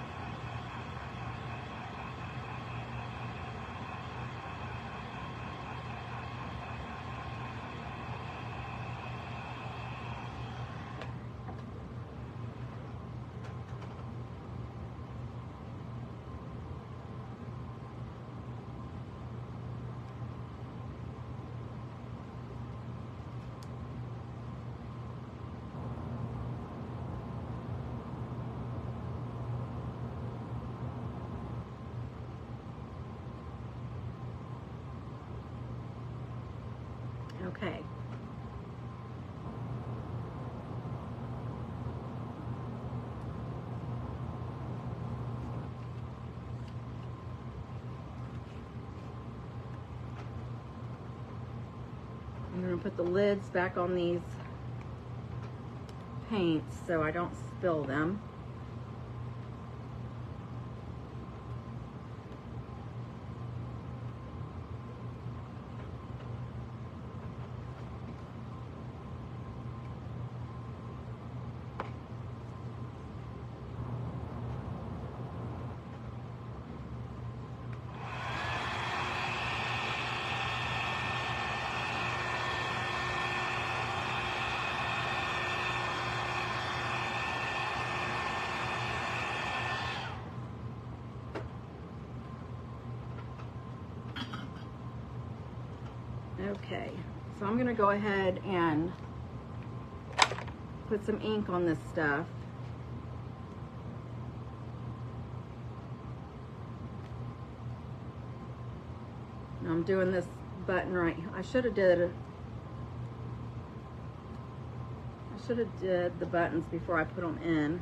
I'm going to put the lids back on these paints so I don't spill them. Okay, so I'm gonna go ahead and put some ink on this stuff. Now I'm doing this button right. I should have did the buttons before I put them in.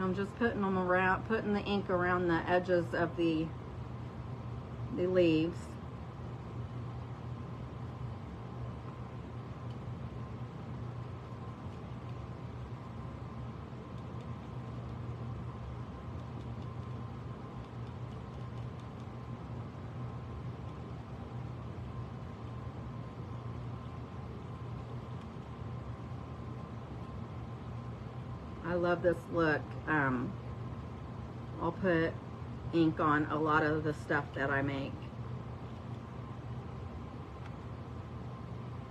I'm just putting them around, putting the ink around the edges of the leaves. I love this look. I'll put ink on a lot of the stuff that I make.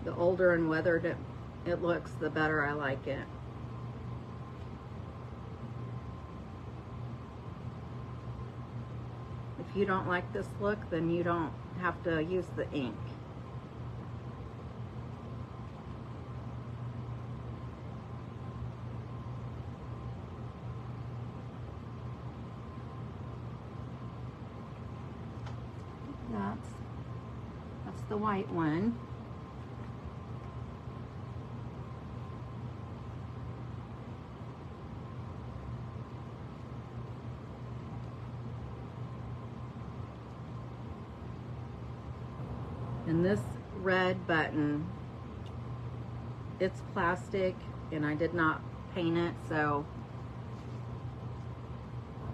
The older and weathered it looks, the better I like it. If you don't like this look, then you don't have to use the ink. That's the white one. And this red button, it's plastic and I did not paint it, so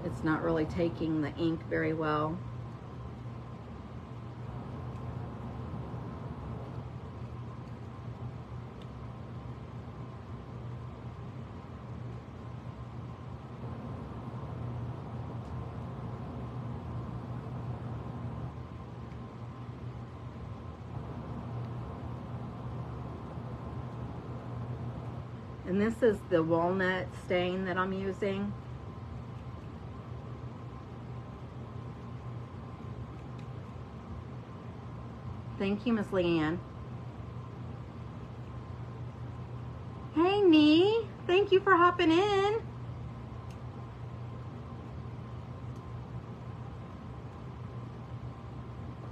it's not really taking the ink very well. And this is the walnut stain that I'm using. Thank you, Miss Leanne. Hey, Nee. Thank you for hopping in.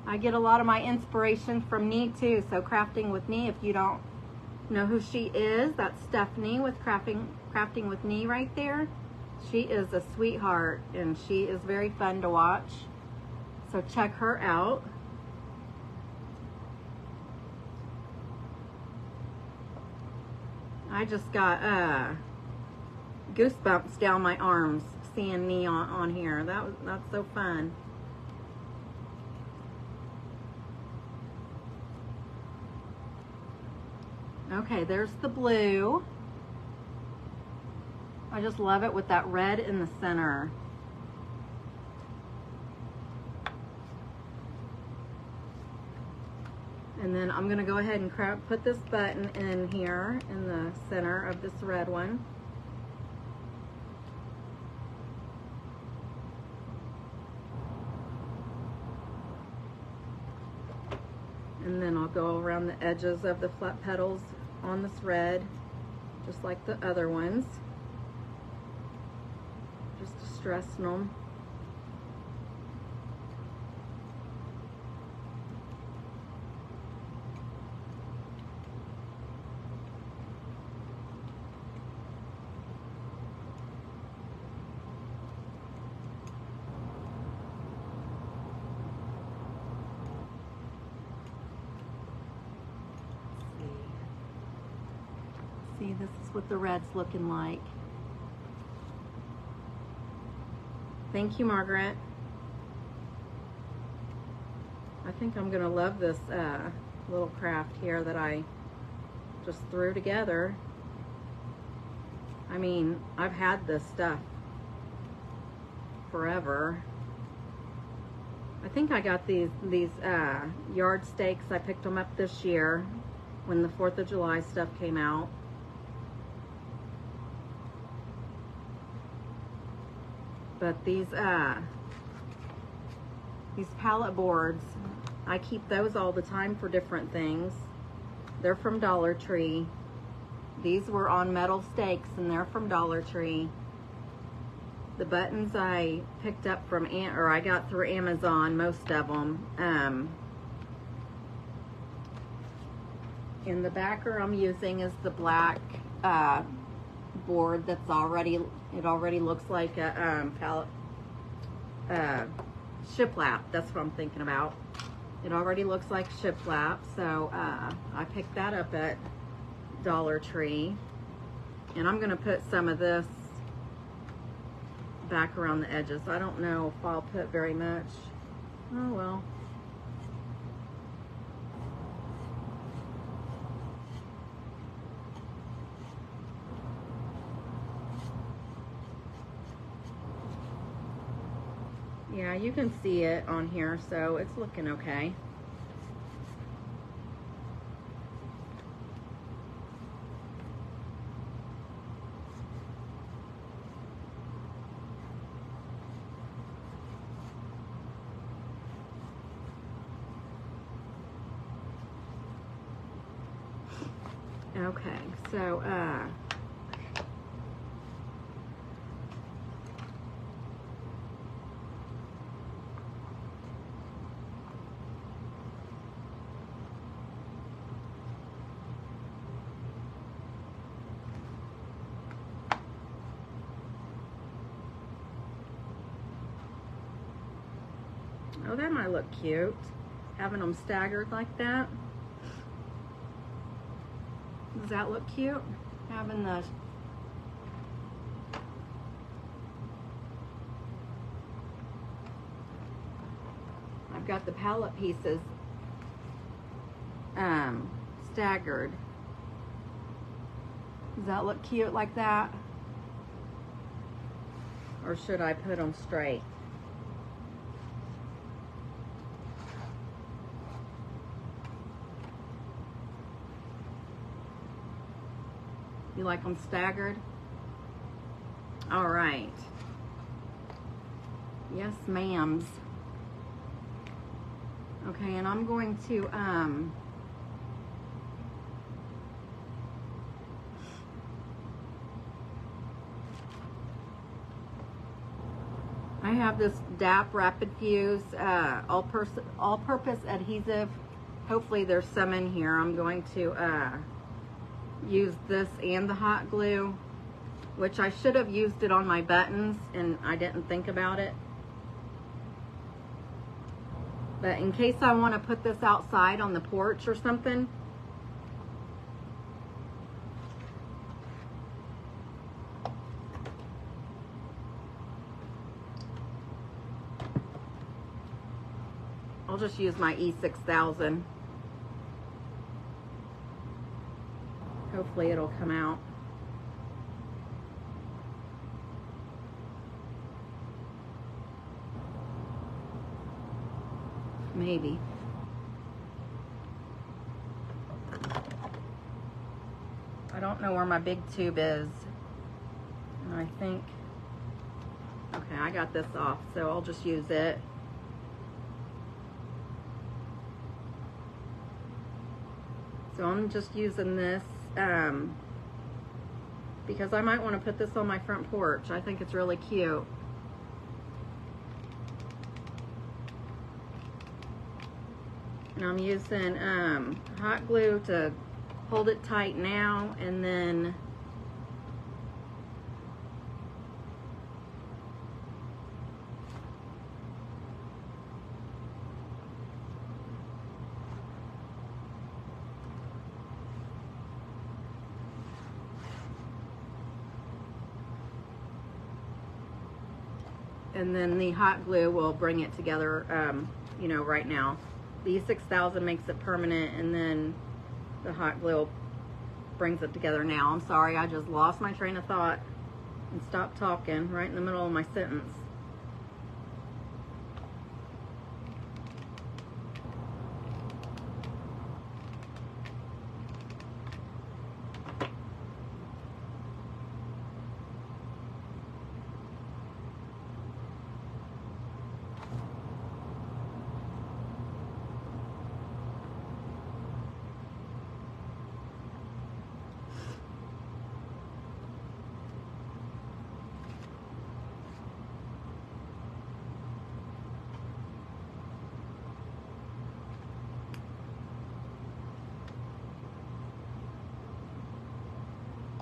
I get a lot of my inspiration from Nee too. So Crafting with Nee, if you don't know who she is, that's Stephanie with Crafting with Nee right there. She is a sweetheart and she is very fun to watch, so check her out. I just got goosebumps down my arms seeing Nee on here. That's so fun. Okay, there's the blue. I just love it with that red in the center. And then I'm gonna go ahead and put this button in here in the center of this red one. And then I'll go around the edges of the flat petals on this red, just like the other ones. Just distressing them. See, this is what the red's looking like. Thank you, Margaret. I think I'm gonna love this little craft here that I just threw together. I mean, I've had this stuff forever. I think I got these yard stakes. I picked them up this year when the 4th of July stuff came out. But these pallet boards, I keep those all the time for different things. They're from Dollar Tree. These were on metal stakes and they're from Dollar Tree. The buttons I picked up from, I got through Amazon, most of them. And the backer I'm using is the black board that's already, it already looks like a pallet, shiplap. That's what I'm thinking about. It already looks like shiplap, so I picked that up at Dollar Tree. And I'm gonna put some of this back around the edges. I don't know if I'll put very much. Oh well. Yeah, you can see it on here, so it's looking okay. Okay, so oh, that might look cute, having them staggered like that. Does that look cute? Having the I've got the pallet pieces staggered. Does that look cute like that? Or should I put them straight? You like them staggered? All right. Yes, ma'ams. Okay, and I'm going to I have this DAP Rapid Fuse all-purpose adhesive. Hopefully there's some in here. I'm going to use this and the hot glue, which I should have used it on my buttons and I didn't think about it. But in case I want to put this outside on the porch or something, I'll just use my E6000. Hopefully it'll come out. Maybe. I don't know where my big tube is. And I think, okay, I got this off, so I'll just use it. So I'm just using this because I might want to put this on my front porch. I think it's really cute. And I'm using hot glue to hold it tight now, and then the hot glue will bring it together, you know, right now. The E6000 makes it permanent, and then the hot glue brings it together now. I'm sorry, I just lost my train of thought and stopped talking right in the middle of my sentence.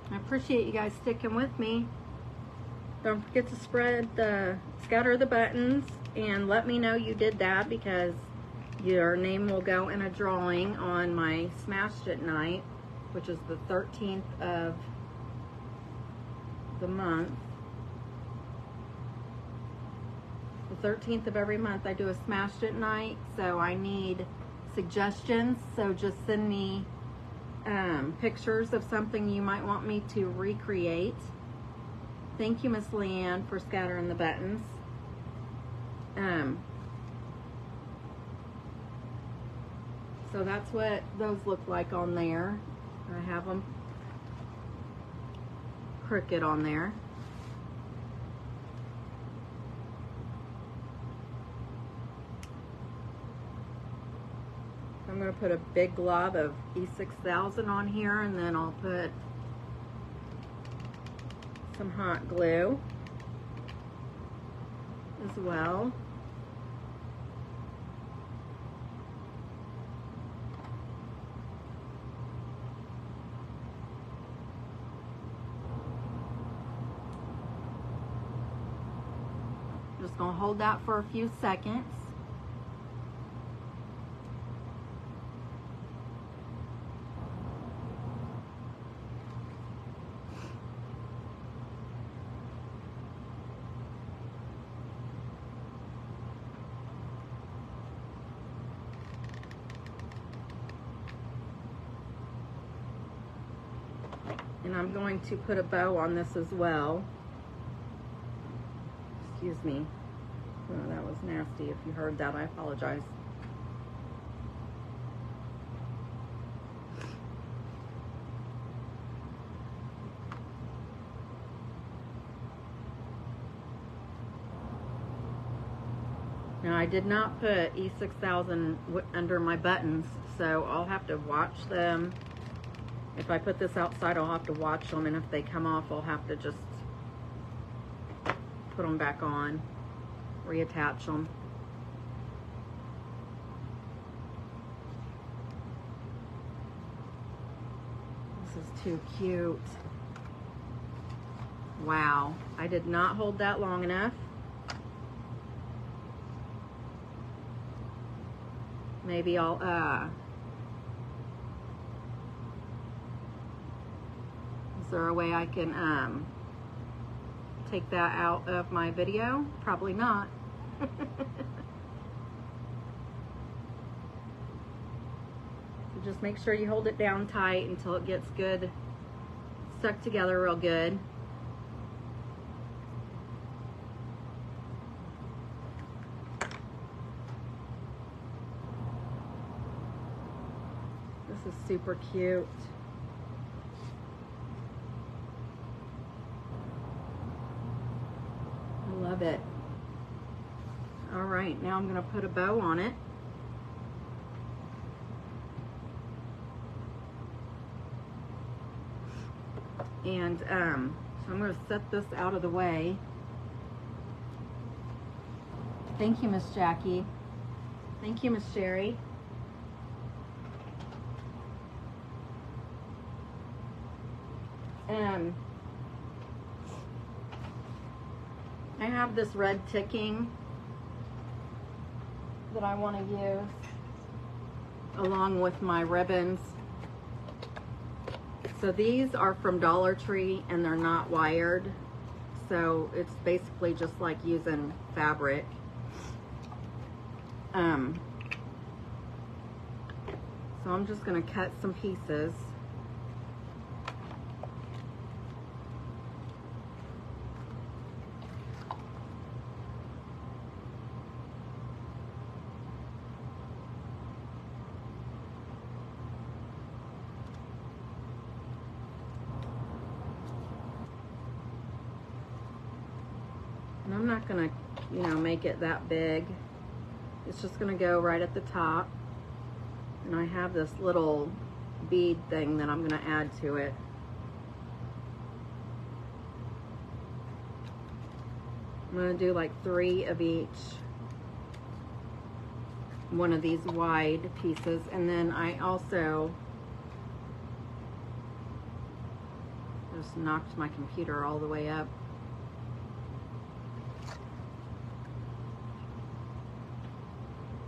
I appreciate you guys sticking with me. Don't forget to scatter the buttons, and let me know you did that, because your name will go in a drawing on my Smashed It night, which is the 13th of the month. The 13th of every month I do a Smashed It night, so I need suggestions. So just send me pictures of something you might want me to recreate. Thank you, Miss Leanne, for scattering the buttons. So that's what those look like on there. I have them crooked on there. I'm going to put a big glob of E6000 on here, and then I'll put some hot glue as well. Just going to hold that for a few seconds. And I'm going to put a bow on this as well. Excuse me. Oh, that was nasty. If you heard that, I apologize. Now, I did not put E6000 under my buttons, so I'll have to watch them. If I put this outside, I'll have to watch them, and if they come off, I'll have to just put them back on, reattach them. This is too cute. Wow, I did not hold that long enough. Maybe I'll, is there a way I can take that out of my video? Probably not. So just make sure you hold it down tight until it gets good, stuck together real good. This is super cute. I love it. All right, now I'm going to put a bow on it. And so I'm going to set this out of the way. Thank you, Miss Jackie. Thank you, Miss Sherry. I have this red ticking that I want to use along with my ribbons. So these are from Dollar Tree and they're not wired. So it's basically just like using fabric. So I'm just going to cut some pieces. And I'm not going to, you know, make it that big. It's just going to go right at the top. And I have this little bead thing that I'm going to add to it. I'm going to do like 3 of each one of these wide pieces. And then I also just knocked my computer all the way up.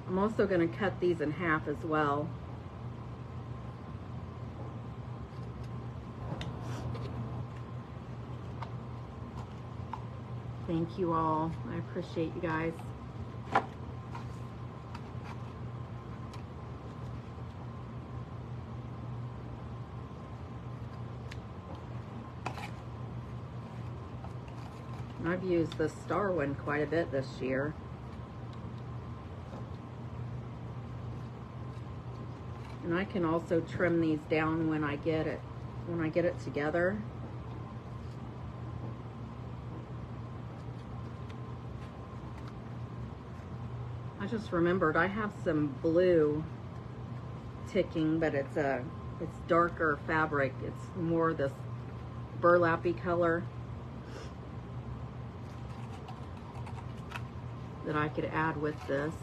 I'm also going to cut these in half as well. Thank you all. I appreciate you guys. I've used the star one quite a bit this year. And I can also trim these down when I get it together. I just remembered I have some blue ticking, but it's darker fabric. It's more this burlappy color that I could add with this.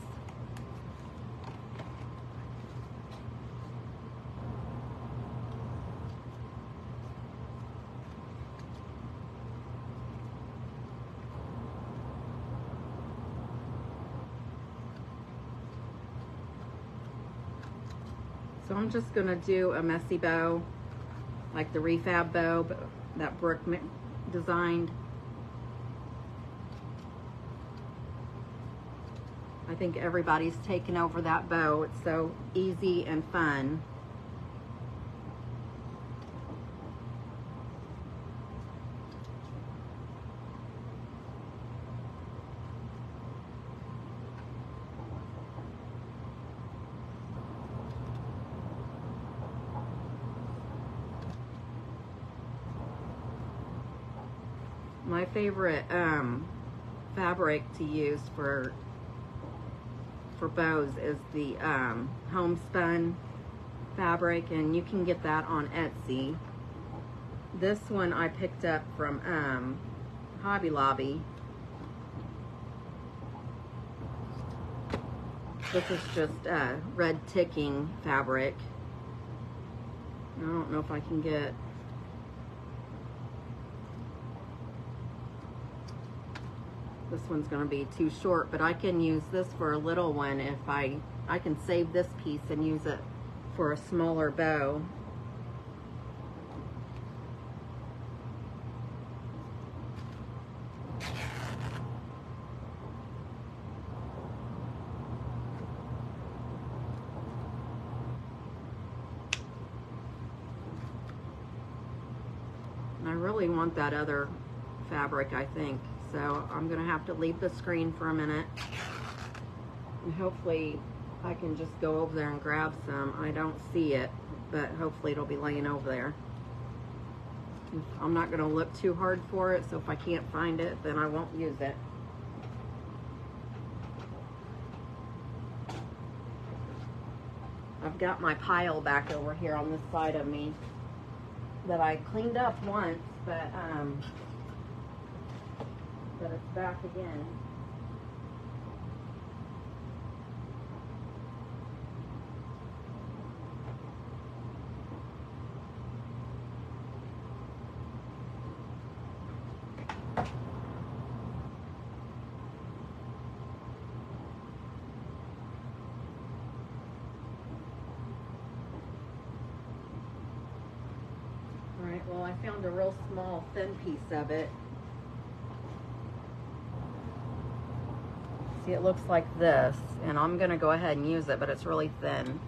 So I'm just gonna do a messy bow, like the refab bow that Brooke designed. I think everybody's taken over that bow. It's so easy and fun. My favorite fabric to use for bows is the homespun fabric, and you can get that on Etsy. This one I picked up from Hobby Lobby. This is just red ticking fabric. I don't know if I can get... This one's going to be too short, but I can use this for a little one if I can save this piece and use it for a smaller bow. And I really want that other fabric, I think. So I'm gonna have to leave the screen for a minute, and hopefully I can just go over there and grab some. I don't see it, but hopefully it'll be laying over there. I'm not gonna look too hard for it, so if I can't find it, then I won't use it. I've got my pile back over here on this side of me that I cleaned up once, but it's back again. Alright, well, I found a real small, thin piece of it. See, it looks like this, and I'm going to go ahead and use it, but it's really thin.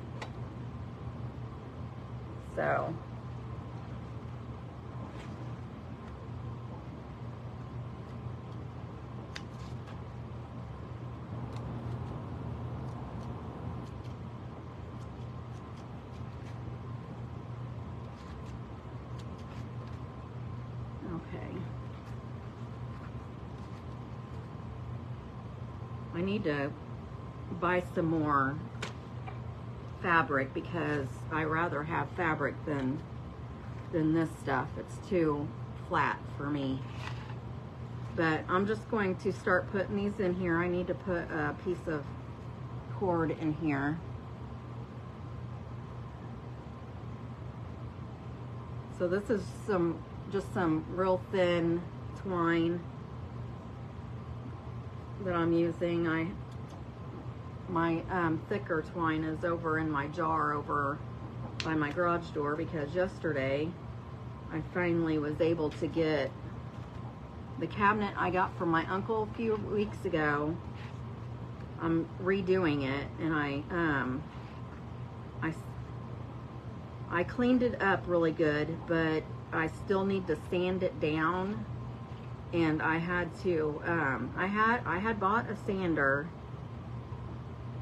So, okay. I need to buy some more fabric because I rather have fabric than this stuff. It's too flat for me. But I'm just going to start putting these in here. I need to put a piece of cord in here. So this is just some real thin twine that I'm using. My thicker twine is over in my jar over by my garage door because yesterday I finally was able to get the cabinet I got from my uncle a few weeks ago. I'm redoing it, and I cleaned it up really good, but I still need to sand it down. And I had to I had bought a sander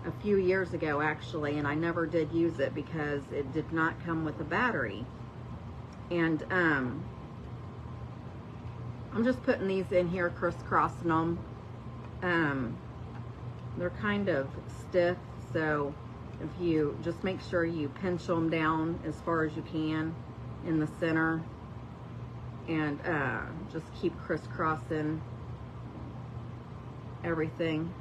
a few years ago actually, and I never did use it because it did not come with a battery. And I'm just putting these in here, crisscrossing them. They're kind of stiff, so if you just make sure you pinch them down as far as you can in the center, and just keep crisscrossing everything.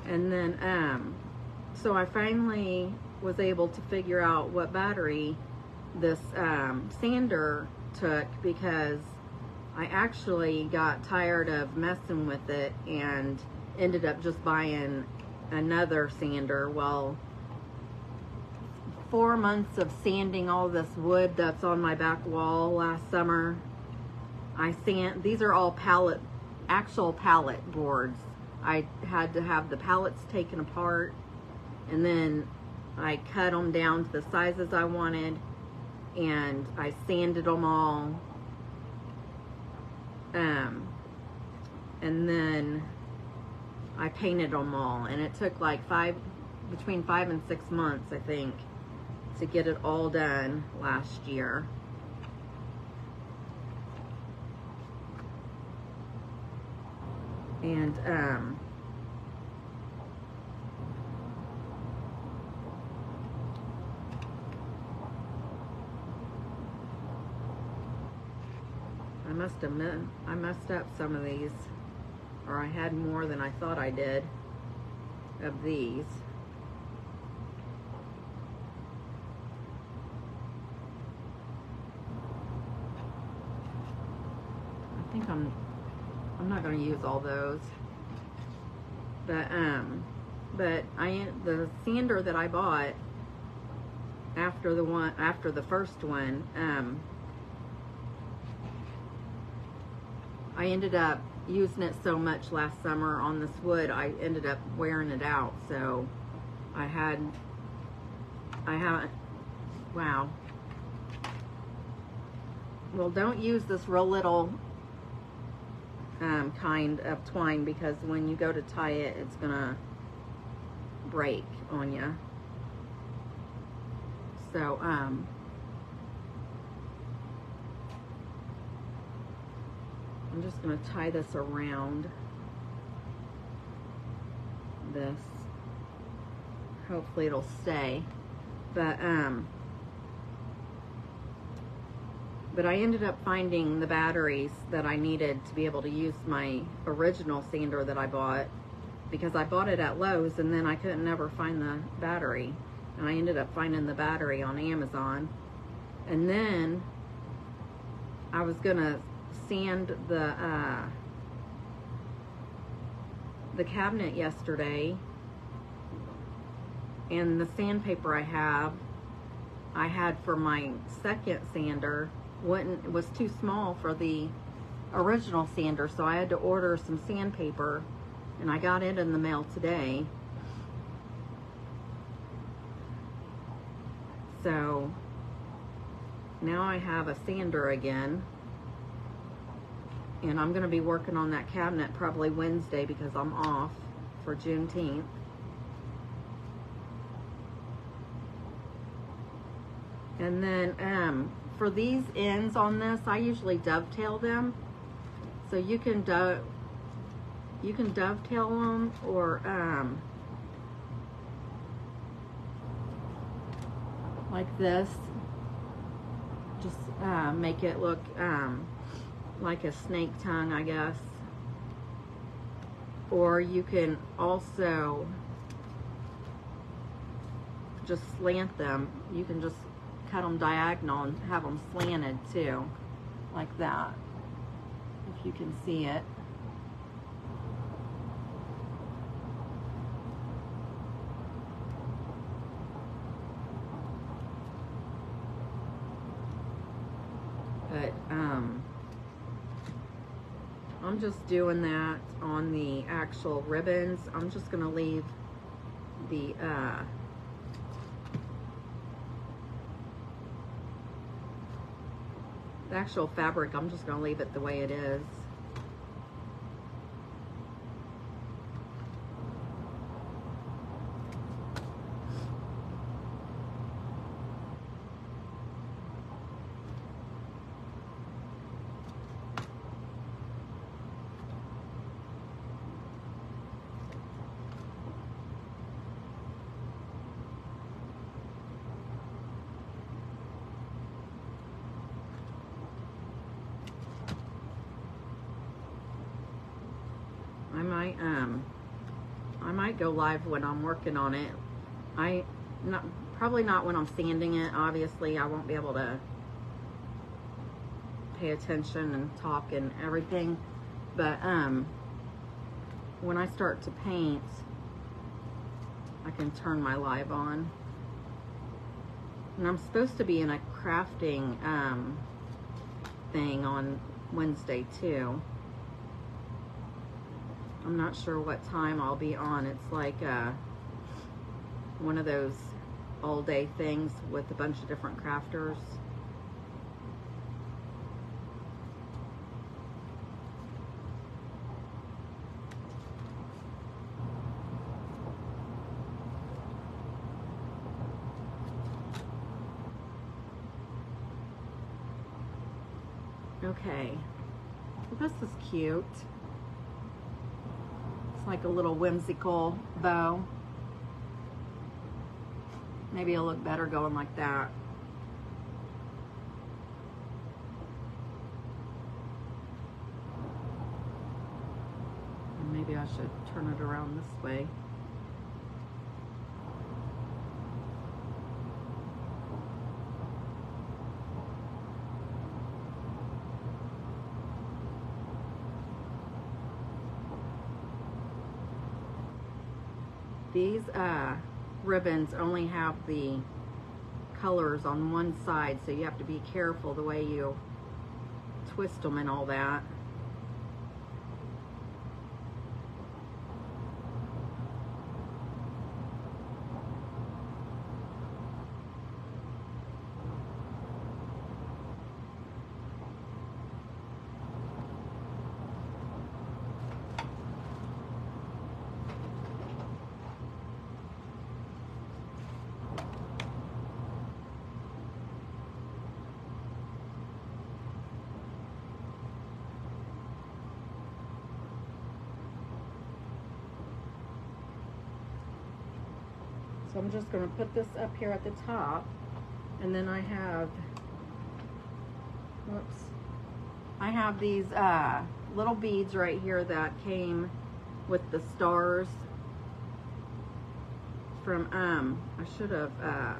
And then, so I finally was able to figure out what battery this sander took, because I actually got tired of messing with it and ended up just buying another sander. Well, 4 months of sanding all this wood that's on my back wall last summer, these are all actual pallet boards. I had to have the pallets taken apart, and then I cut them down to the sizes I wanted, and I sanded them all, and then I painted them all, and it took like between 5 and 6 months, I think, to get it all done last year. And I messed up some of these, or I had more than I thought I did of these. I think I'm not going to use all those, but the sander that I bought after the first one, I ended up using it so much last summer on this wood, I ended up wearing it out. So I haven't, wow. Well, don't use this real little kind of twine, because when you go to tie it, it's gonna break on you. So I'm just gonna tie this around. this. Hopefully it'll stay. But I ended up finding the batteries that I needed to be able to use my original sander that I bought, because I bought it at Lowe's and then I couldn't never find the battery. And I ended up finding the battery on Amazon. And then I was gonna sand the cabinet yesterday, and the sandpaper I had for my second sander was too small for the original sander, so I had to order some sandpaper, and I got it in the mail today. So now I have a sander again, and I'm going to be working on that cabinet probably Wednesday because I'm off for Juneteenth. And then for these ends on this, I usually dovetail them. So you can dovetail them, or like this. Just make it look like a snake tongue, I guess. Or you can also just slant them. You can just cut them diagonal and have them slanted too, like that, if you can see it. But I'm just doing that on the actual ribbons. I'm just gonna leave the actual fabric, I'm just gonna leave it the way it is. I might go live when I'm working on it. Probably not when I'm sanding it. Obviously, I won't be able to pay attention and talk and everything. But when I start to paint, I can turn my live on. And I'm supposed to be in a crafting thing on Wednesday too. I'm not sure what time I'll be on. It's like one of those all-day things with a bunch of different crafters. Okay, well, this is cute. Like a little whimsical bow. Maybe it'll look better going like that. And maybe I should turn it around this way. These ribbons only have the colors on one side, so you have to be careful the way you twist them and all that. So I'm just going to put this up here at the top, and then I have, whoops, I have these little beads right here that came with the stars from, I should have, I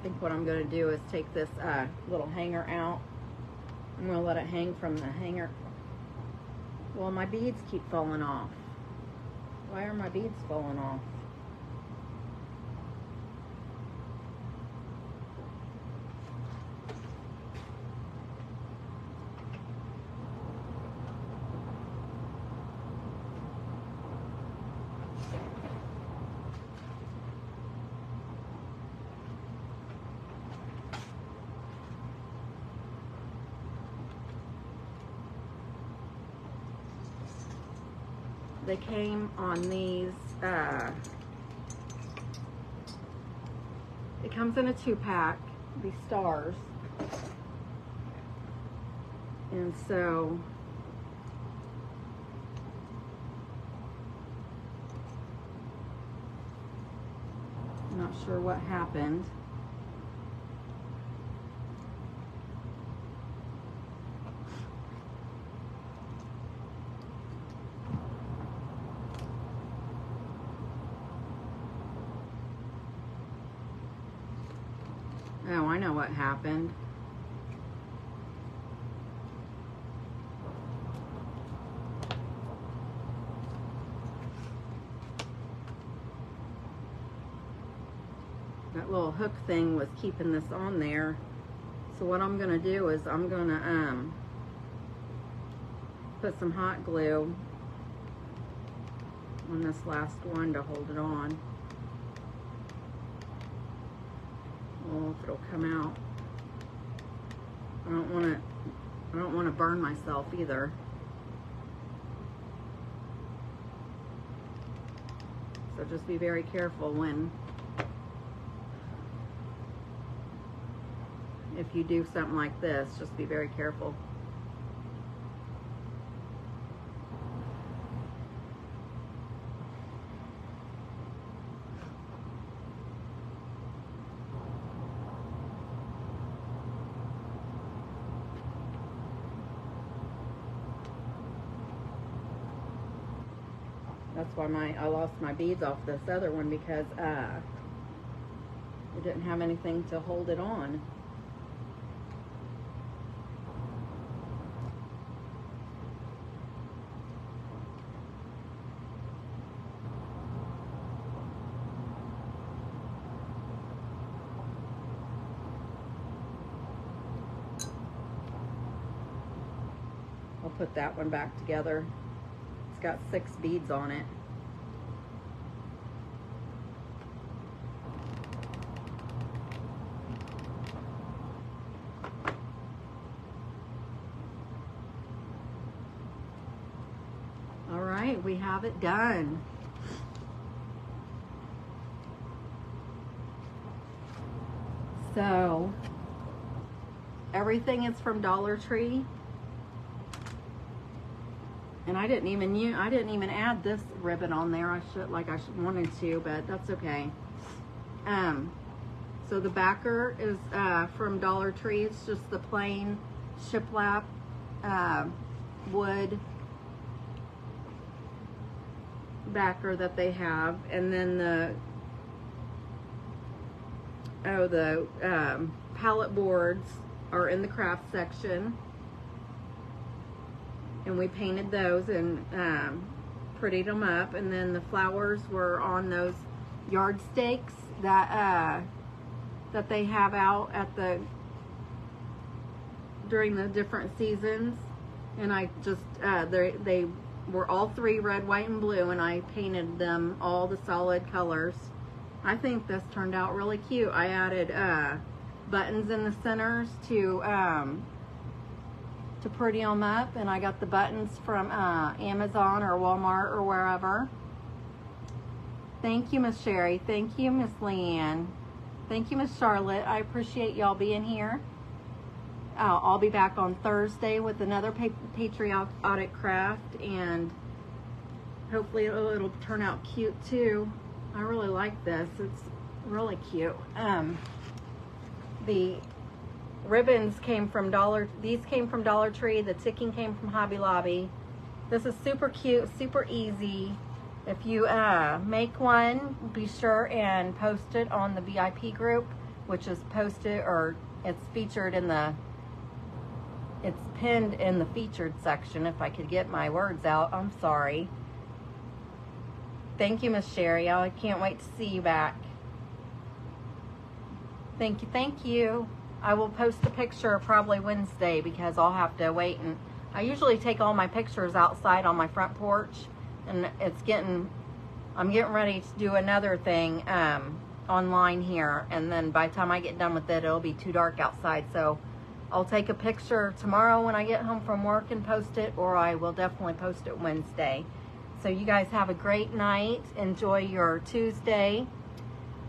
think what I'm going to do is take this little hanger out. I'm going to let it hang from the hanger. Well, my beads keep falling off. Why are my beads falling off? They came on these, it comes in a 2-pack, these stars. And so, I'm not sure what happened. Oh, I know what happened. That little hook thing was keeping this on there. So what I'm gonna do is I'm gonna put some hot glue on this last one to hold it on. Well, if it'll come out. I don't want to burn myself either. So just be very careful if you do something like this, just be very careful. That's why I lost my beads off this other one, because it didn't have anything to hold it on. I'll put that one back together. It's got 6 beads on it. All right, we have it done. So everything is from Dollar Tree. And I didn't even add this ribbon on there. I wanted to, but that's okay. So the backer is from Dollar Tree. It's just the plain shiplap wood backer that they have, and then the palette boards are in the craft section. And we painted those and prettied them up, and then the flowers were on those yard stakes that they have out at during the different seasons. And I just they were all 3 red, white, and blue, and I painted them all the solid colors. I think this turned out really cute. I added buttons in the centers to pretty them up, and I got the buttons from Amazon or Walmart or wherever. Thank you, Miss Sherry. Thank you, Miss Leanne. Thank you, Miss Charlotte. I appreciate y'all being here. I'll be back on Thursday with another patriotic craft, and hopefully it'll turn out cute too. I really like this. It's really cute. The ribbons came from these came from Dollar Tree. The ticking came from Hobby Lobby. This is super cute, super easy. If you make one, be sure and post it on the VIP group, which is posted, or it's featured in the, it's pinned in the featured section. If I could get my words out, I'm sorry. Thank you, Miss Sherry. I can't wait to see you back. Thank you, thank you. I will post a picture probably Wednesday because I'll have to wait, and I usually take all my pictures outside on my front porch, and I'm getting ready to do another thing online here, and then by the time I get done with it, it'll be too dark outside. So I'll take a picture tomorrow when I get home from work and post it, or I will definitely post it Wednesday. So you guys have a great night. Enjoy your Tuesday.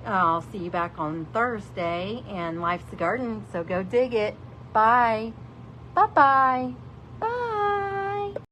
I'll see you back on Thursday, and life's a garden, so go dig it. Bye. Bye-bye.